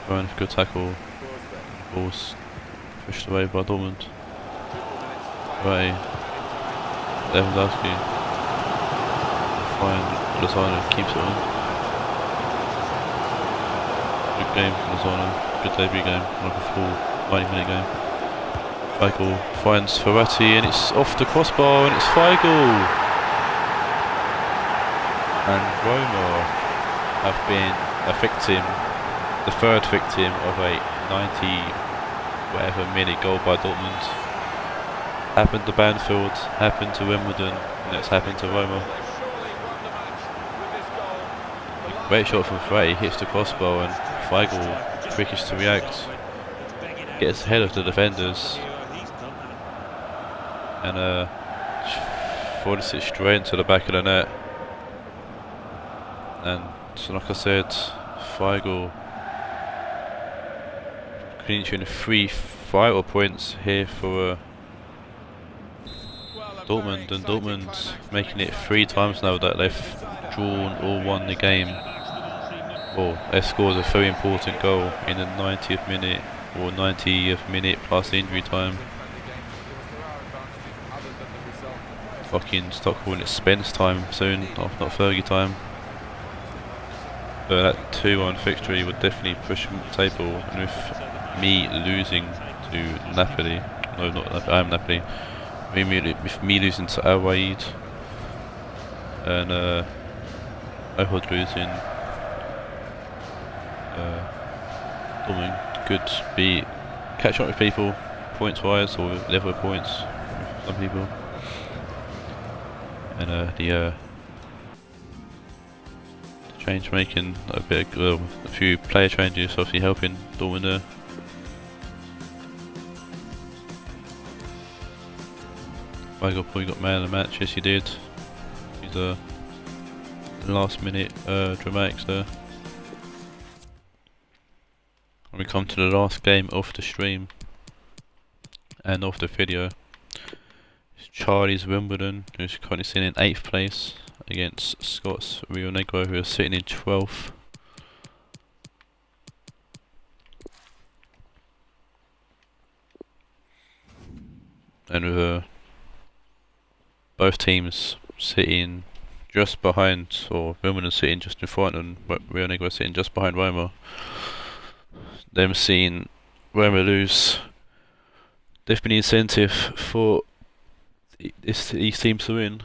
Throwing a good tackle. Ball's pushed away by Dortmund. Ray. Lewandowski. Fine. Lozano keeps it on. Good game for Lozano. Good debut game. Like a full 90-minute game. Feigl finds Ferrati, and it's off the crossbar, and it's Feigl. And Roma have been a victim, the third victim of a 90-whatever-minute goal by Dortmund. Happened to Banfield, happened to Wimbledon, and it's happened to Roma. A great shot from Bray, hits the crossbar, and Feigl, quickest to react, gets ahead of the defenders, and forces it straight into the back of the net. And so, like I said, Feigl clinching 3 vital points here for Dortmund, and Dortmund making it 3 times now that they've drawn or won the game. Well, they scored a very important goal in the 90th minute or 90th minute plus injury time fucking stop calling it Spence time soon, not Fergie time. But that 2-1 victory would definitely push him up the table, and with me losing to Napoli, no not Napoli, I am Napoli, with me losing to Raed and Ohod losing, Dortmund could be catch up with people points wise or level of points with some people, and the change making a bit, a few player changes obviously helping Dortmund there. Probably got man of the match, yes he did. He's a last minute dramatics there. And we come to the last game of the stream and of the video. It's Charlie's Wimbledon, who's currently sitting in 8th place against Scott's Rionegro, who are sitting in 12th. And with both teams sitting just behind, or Wimbledon sitting just in front and Rionegro sitting just behind Roma. Them seeing Roma lose, definitely incentive for these teams to win.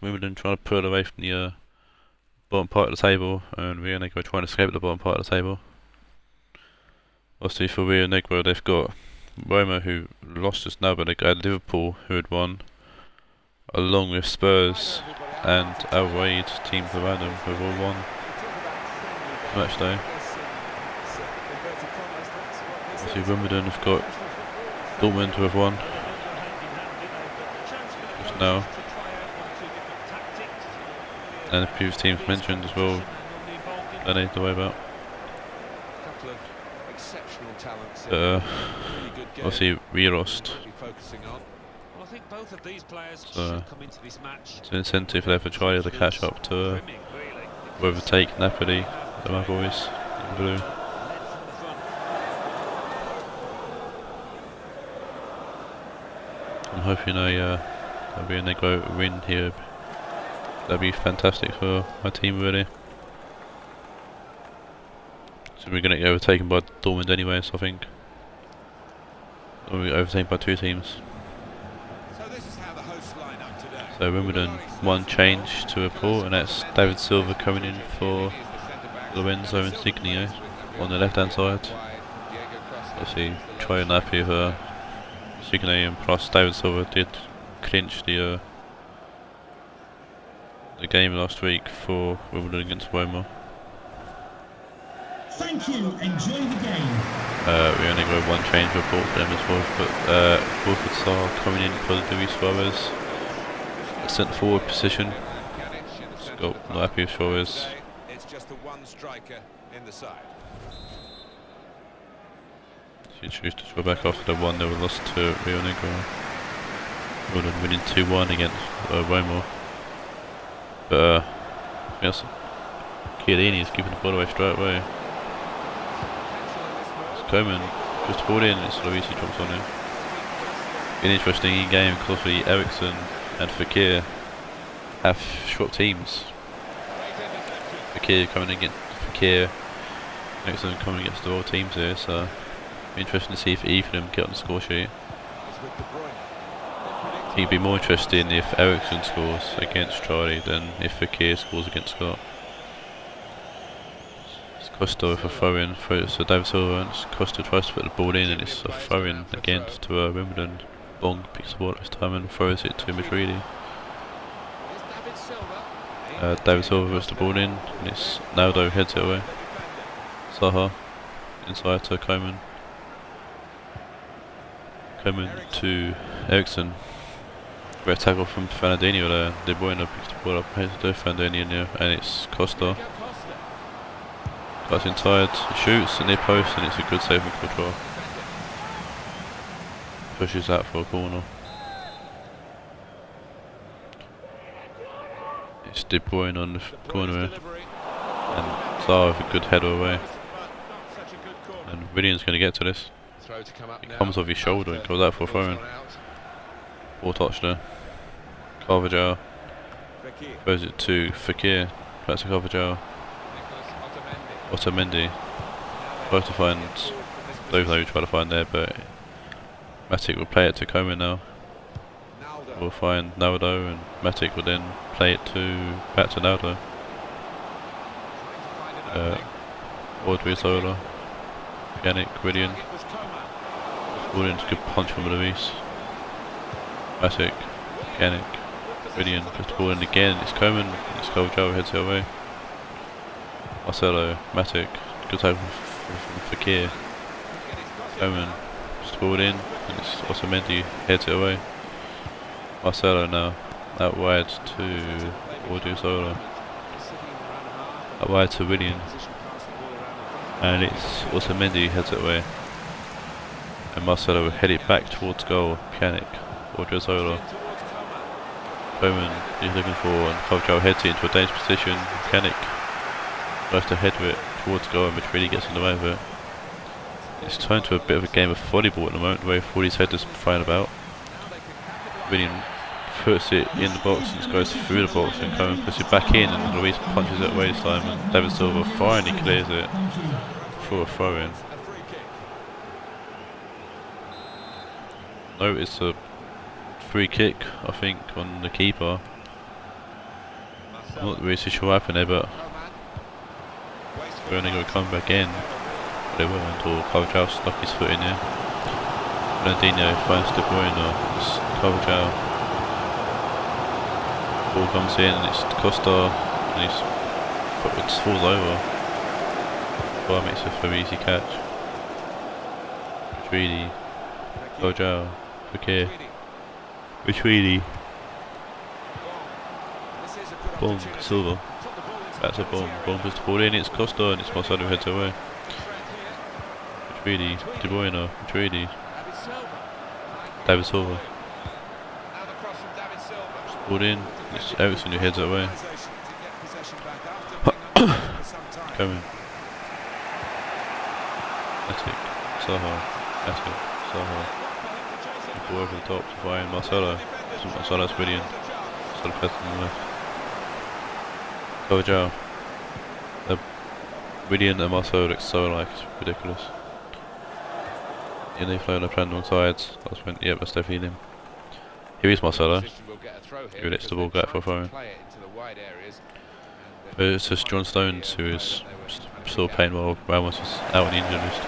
Wimbledon trying to pull away from the bottom part of the table, and Rionegro trying to escape the bottom part of the table. Obviously for Rionegro they've got Roma, who lost just now, but they got Liverpool, who had won, along with Spurs and Raed teams around them, who have all won match day. Obviously Wimbledon have got Dortmund, who have won just now, and the previous teams mentioned as well that they need to worry about. Obviously we lost, so it's an incentive there for Charlie to catch up to overtake Napoli, my boys in blue. I'm hoping there'll be a Negro win here. That'd be fantastic for my team really. So we're going to get overtaken by Dortmund anyway, so I think we'll be overtaken by 2 teams. So Wimbledon, one change to report, and that's David Silva coming in for Lorenzo Insigne on the left hand side. Obviously trying happy with Insigne, and plus David Silva did clinch the game last week for Wimbledon against Roma. Thank you, enjoy the game. We only got one change report for them as well, but Wilfred Sarr coming in for Luis Suarez. Centre forward position. Not happy with Suarez. It's just the one striker in the side. She chose to go back after the 1-0 loss to Rionegro. Wimbledon winning 2-1 against Roma. But yes, Chiellini is giving the ball away straight away. It's Coman just ball in, it's Luis who drops on him. An interesting game because obviously Eriksson and Fekir have short teams. Fekir coming against Eriksson coming against the world teams here, so it'll be interesting to see if either of them get on the score sheet. I think it'd be more interesting if Eriksson scores against Charlie than if Fekir scores against Scott. It's Costa with a throw-in, so David Silva, and Costa tries to put the ball in, and it's a throw-in again to Wimbledon. Bong picks the ball up this time and throws it to Madrid. David Silva puts the ball in, and it's Naldo heads it away. Saha inside to Coman. Coman to Eriksson. Great tackle from Fernandinho there. De Bruyne picks the ball up, heads to Fernandinho, and it's Costa. Cuts inside, shoots in near post, and it's a good save from Courtois. Pushes that for a corner. It's De Bruyne on the corner here, and Zaha with a good header away. And William's going to get to this. It comes off his shoulder and goes out for a throw-in. Poor touch there. Carvajal. Fekir. Throws it to Fekir. Back to Carvajal. Nicholas Otamendi. Otamendi. Tries to find, don't know who try to find there, but Matic will play it to Coman now. Naldo. We'll find Naldo, and Matic will then play it back to Naldo. Odriozola, Yannick, Willian. It was Coman. Willian's a good punch from Luis. Matic, Yannick, Willian, just the ball in again. It's Coman. It's Carvajal heads it away. Marcelo, Matic, good tackle from Fekir. Coman, just the ball in, and it's Otamendi heads it away. Marcelo now, out wide to Odriozola. Out wide to Willian. And it's Otamendi heads it away. And Marcelo will head it back towards goal. Pjanic, Odriozola. Coman is looking for, and Carvajal heads it into a dangerous position. Pjanic tries to head it towards goal, and which really gets in the way of it. It's turned to a bit of a game of volleyball at the moment, the way all these headers flying about. Willian puts it in the box and it goes through the box, and Coman puts it back in, and Luis punches it away this time, and David Silva finally clears it for a throw in. No, it's a free kick, I think, on the keeper. I'm not really too sure what happened there, but Rionegro will come back in. But they will until Carvajal stuck his foot in there. Fernandinho finds De Bruyne. It's Carvajal. Ball comes in, and it's Costa, and it just falls over. Bar makes a very easy catch. Reedy, Carvajal, Fekir, Reedy, Bomb, Silva. That's a bomb. Bomb puts the ball in, it's Costa, and it's Marcelo who heads away. Reedy, De Bruyne, Reedy, David Silva. Ball in, it's Ericsson who heads it away. Coming. Matic, Saha. Ball over the top to find Marcelo. Marcelo's brilliant. Marcelo pressed on the left. Carvajal. Willian and Marcelo look so alike, it's ridiculous. And they play on the plan wrong sides. That's when, yep, that's definitely him. Here is Marcelo. Who lets the ball go out for a throw in. But it's just John Stones who is still playing while Ramos is out on the injury list.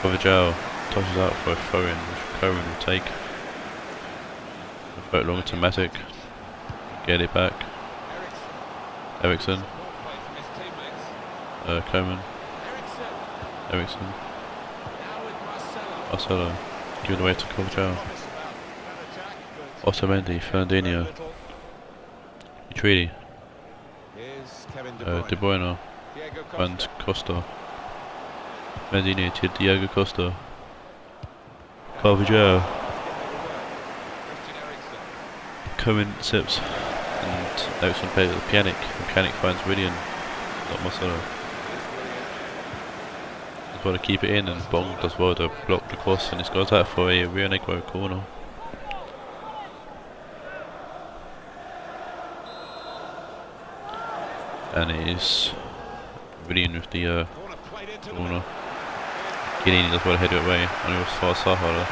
Carvajal tosses out for a throw in, which Coman will take. Throw it longer to Matic. Get it back. Ericsson. Coman. Ericsson. Marcelo. Giving away to Carvajal. Otamendi, Fernandinho. Reedy. De Bruyne. And Costa. Fernandinho to Diego Costa. Carvajal. Coman sips. And Ericsson plays with Pjanic. And Pjanic finds Willian, not Marcelo. He's got to keep it in, and Bong does well to block the cross, and it's got out for a Rionegro corner. And it is Willian with the corner. Guinini does well to head it away, and it was far Saha.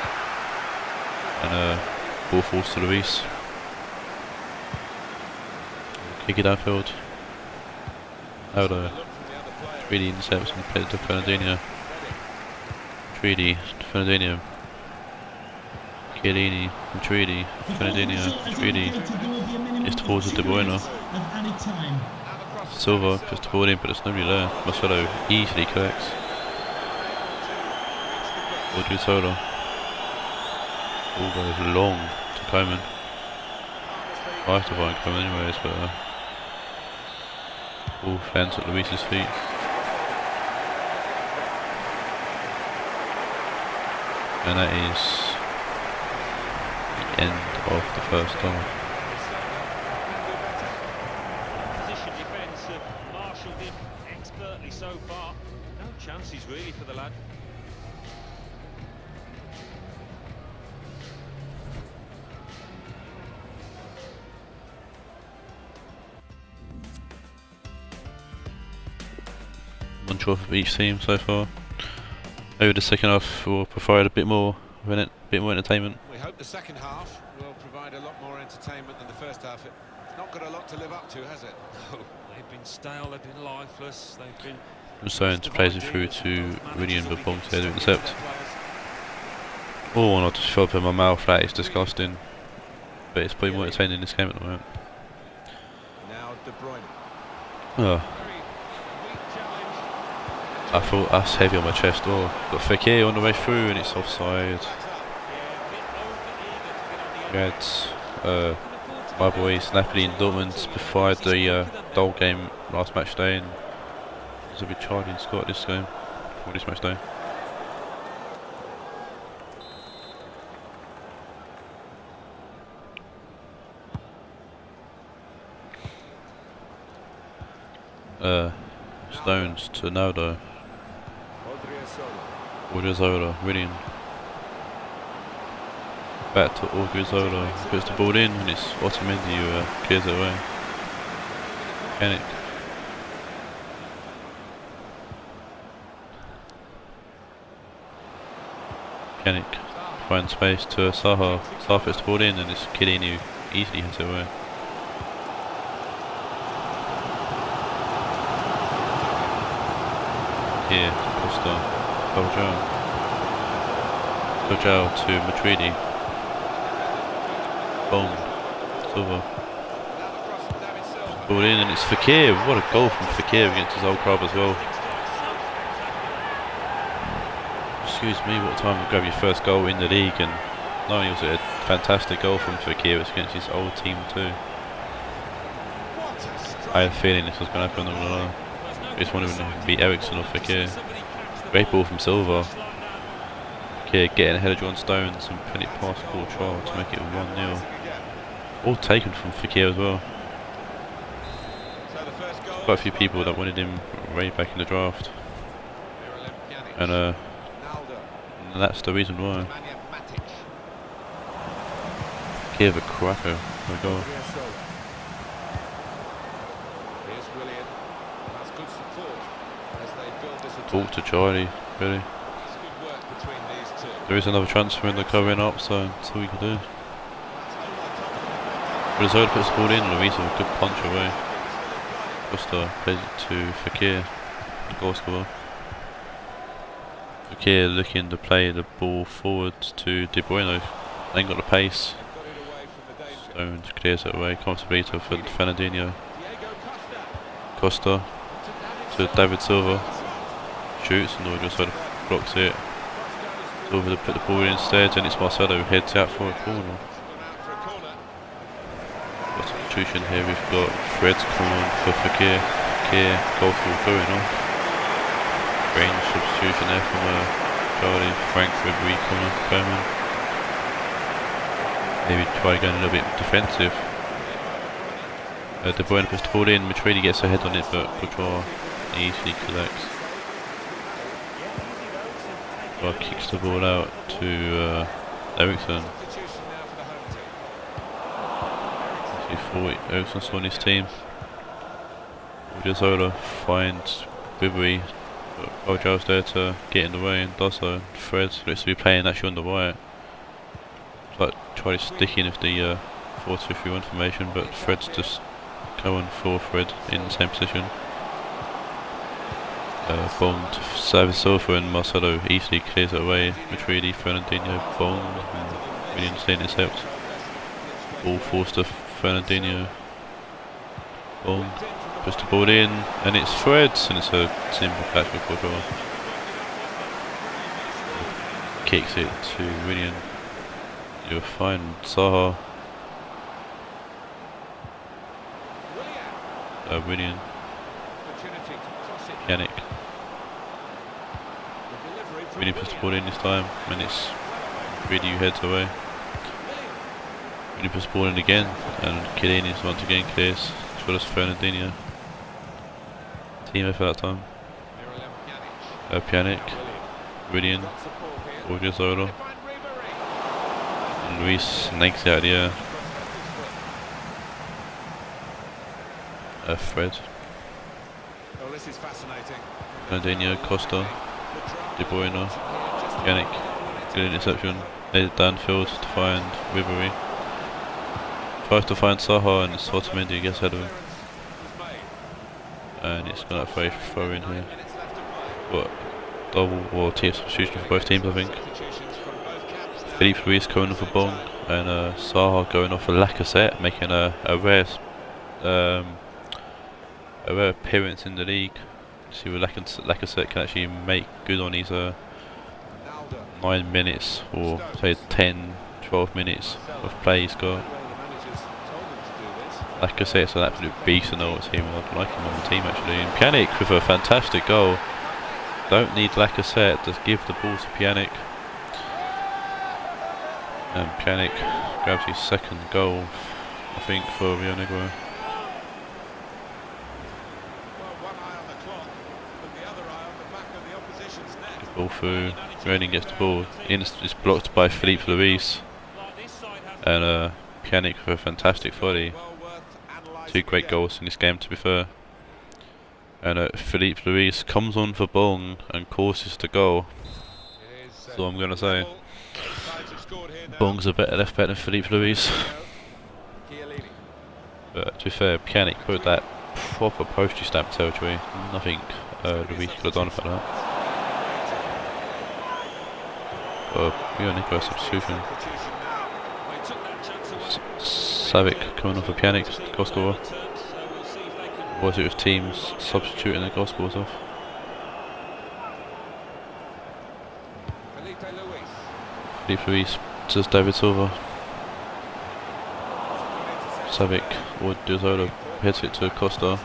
And ball falls to Luis. Kick it downfield. Aldo. Reedy intercepts and plays to Fernandinho. Reedy to Fernandinho. Chiellini from Reedy. Fernandinho. Reedy. It's towards De Bruyne. Silva just to ball in, but it's nobody there. Marcelo easily collects. Odriozola. Ball goes long to Coman. I have to find Coman anyways, but ball lands at Luis's feet. And that is the end of the first half. Position defence, marshalled him expertly so far. No chances really for the lad. much of each team so far. Maybe the second half will provide a bit more entertainment. We hope the second half will provide a lot more entertainment than the first half. It's not got a lot to live up to, has it? No, they've been stale, they've been lifeless, they've been... Stones plays it through to Rionegro, but Bong's there to intercept. Oh, and I just felt it in my mouth. That is disgusting. But it's probably more entertaining in this game at the moment. Now De Bruyne. Oh. I thought that's heavy on my chest. Oh, got Fekir on the way through and it's offside. We had my boys Napoli and Dortmund before the dull game last match day, and there's a bit Charlie and Scott this game for this match day. Stones to Naldo. Odriozola, William. Back to Odriozola, puts the ball in and it's Otamendi who clears it away. Panic. Panic. Finds space to Saha. Saha puts the ball in and it's Chiellini who easily hits it away. Here, Costa, Kojal to Madrid. Bond, Silva. Ball in and it's Fekir. What a goal from Fekir against his old club as well. Excuse me, what time to grab your first goal in the league, and not only was it a fantastic goal from Fekir, it was against his old team too. I had a feeling this was going to happen, I'm not gonna lie. I just wanted to beat Ericsson or Fekir. Great ball from Silva. Fekir getting ahead of John Stones and putting it past Courtois to make it 1-0. All taken from Fekir as well. Quite a few people that wanted him right back in the draft. And that's the reason why. Fekir a cracker. Oh my god. Ball to Charlie, really. There is another transfer in the covering up, so that's all we can do. Rizzo puts the ball in, Luis with a good punch away. Costa plays it to Fekir, the goal scorer. Fekir looking to play the ball forward to De Bruyne, ain't got the pace. Stones clears it away comfortably to Fernandinho. Costa to David Silva. Shoots and just sort of blocks it. Silva to put the ball in instead, and it's Marcelo who heads out for a corner. Got substitution here, we've got Fred's corner for Fekir. Fekir, goal ball going off. Range substitution there from Charlie, Frank, Ribery, corner, Bowman. Maybe try going a little bit defensive. De Bruyne puts the ball in, Madrid gets ahead on it, but Courtois easily collects. Kicks the ball out to Ericsson. He thought Ericsson's on his team. Odriozola finds Ribery, but Ojal's there to get in the way and does so. Fred looks to be playing actually on the right. It's like trying to stick in with the 4-2-3-1 formation, but Fred's just going for Fred in the same position. Bond, David Silva and Marcelo easily clears it away. Matridi, Fernandinho, Bond, and Williams intercept. Ball forced to Fernandinho. Bond puts the ball in, and it's Fred, and it's a simple catch for Courtois. Kicks it to William. You'll find Zaha. William. Yannick. William puts the ball in this time, and it's really who heads away. William puts the ball in again, and Chiellini once again clears, as well as Fernandinho. Team effort that time. Pjanic, William, Odriozola, and Luis nags it out of the air. Fred. Well, this is fascinating. Ronaldinho, Costa, De Bruyne, Pjanic, good interception, headed downfield to find Ribery. Tries to find Saha and it's Otamendi gets ahead of him. And it's going to throw in here. But double or team substitution for both teams, I think. Philippe Luis going off a Bong and Saha going off a Lacazette, making a rare appearance in the league. See what Lacazette can actually make good on his 9 minutes or say 10-12 minutes of play he's got. Lacazette's an absolute beast in our team. I'd like him on the team actually. And Pjanic with a fantastic goal. Don't need Lacazette, just give the ball to Pjanic. And Pjanic grabs his second goal, I think, for Rionegro. Ball through, Raed gets the ball, it's blocked by Philippe Luis. And Pjanic with a fantastic volley. 2 great goals in this game, to be fair. And Philippe Luis comes on for Bong and causes the goal. That's all I'm going to say. Bong's a better left back than Philippe Luis. But to be fair, Pjanic put that proper postage stamp territory. Nothing Luis could have done for that. Rionegro substitution. Savic coming off of Pjanic, goal scorer. Was it with teams substituting the goal scorers off? Philippe Luis to David Silva. Savic or Diozola hits it to Costa.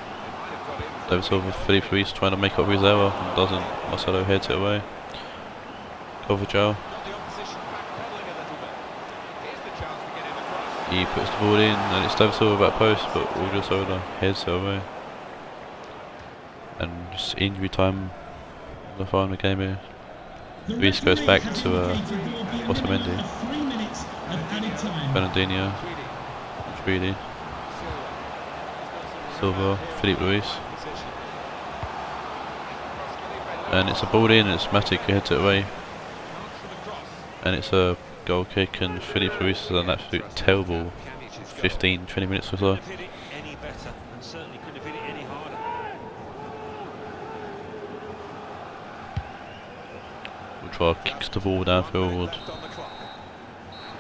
David Silva, Philippe Luis trying to make up for his error and doesn't. Marcelo heads it away. Kovacic. He puts the ball in and it's David Silva back post, but Diozola heads it away. And just injury time in the final game here. Luis goes back to Otamendi. Fernandinho, Reed, Silva, Philippe Luis. And it's a ball in and it's Matic who heads it away. And it's a goal kick and Philippe Luis has an absolute terrible 15-20 minutes or so. Ultra kicks the ball downfield.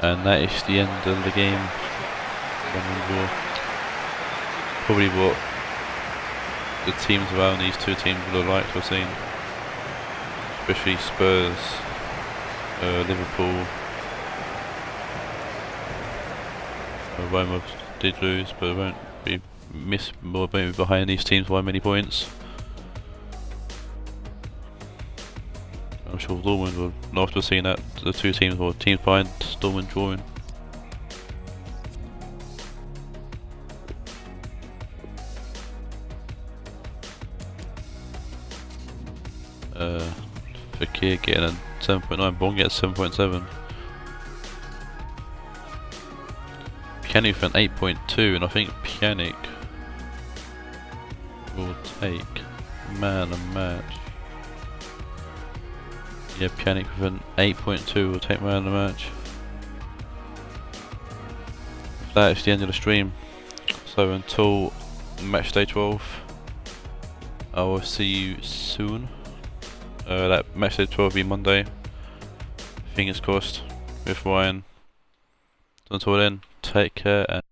And that is the end of the game. Probably what the teams around these two teams would have liked to have seen. Especially Spurs, Liverpool. Roma did lose, but won't be behind these teams by many points. I'm sure Dortmund will love to have seen that the two teams or teams behind Dortmund drawing. Fakir getting a 7.9, Bong gets 7.7. Pjanic for an 8.2, and I think Pjanic will take man of match. Yeah, Pjanic with an 8.2 will take man of the match. That is the end of the stream. So until match day 12, I will see you soon. That match day 12 will be Monday. Fingers crossed with Ryan. Until then, take care and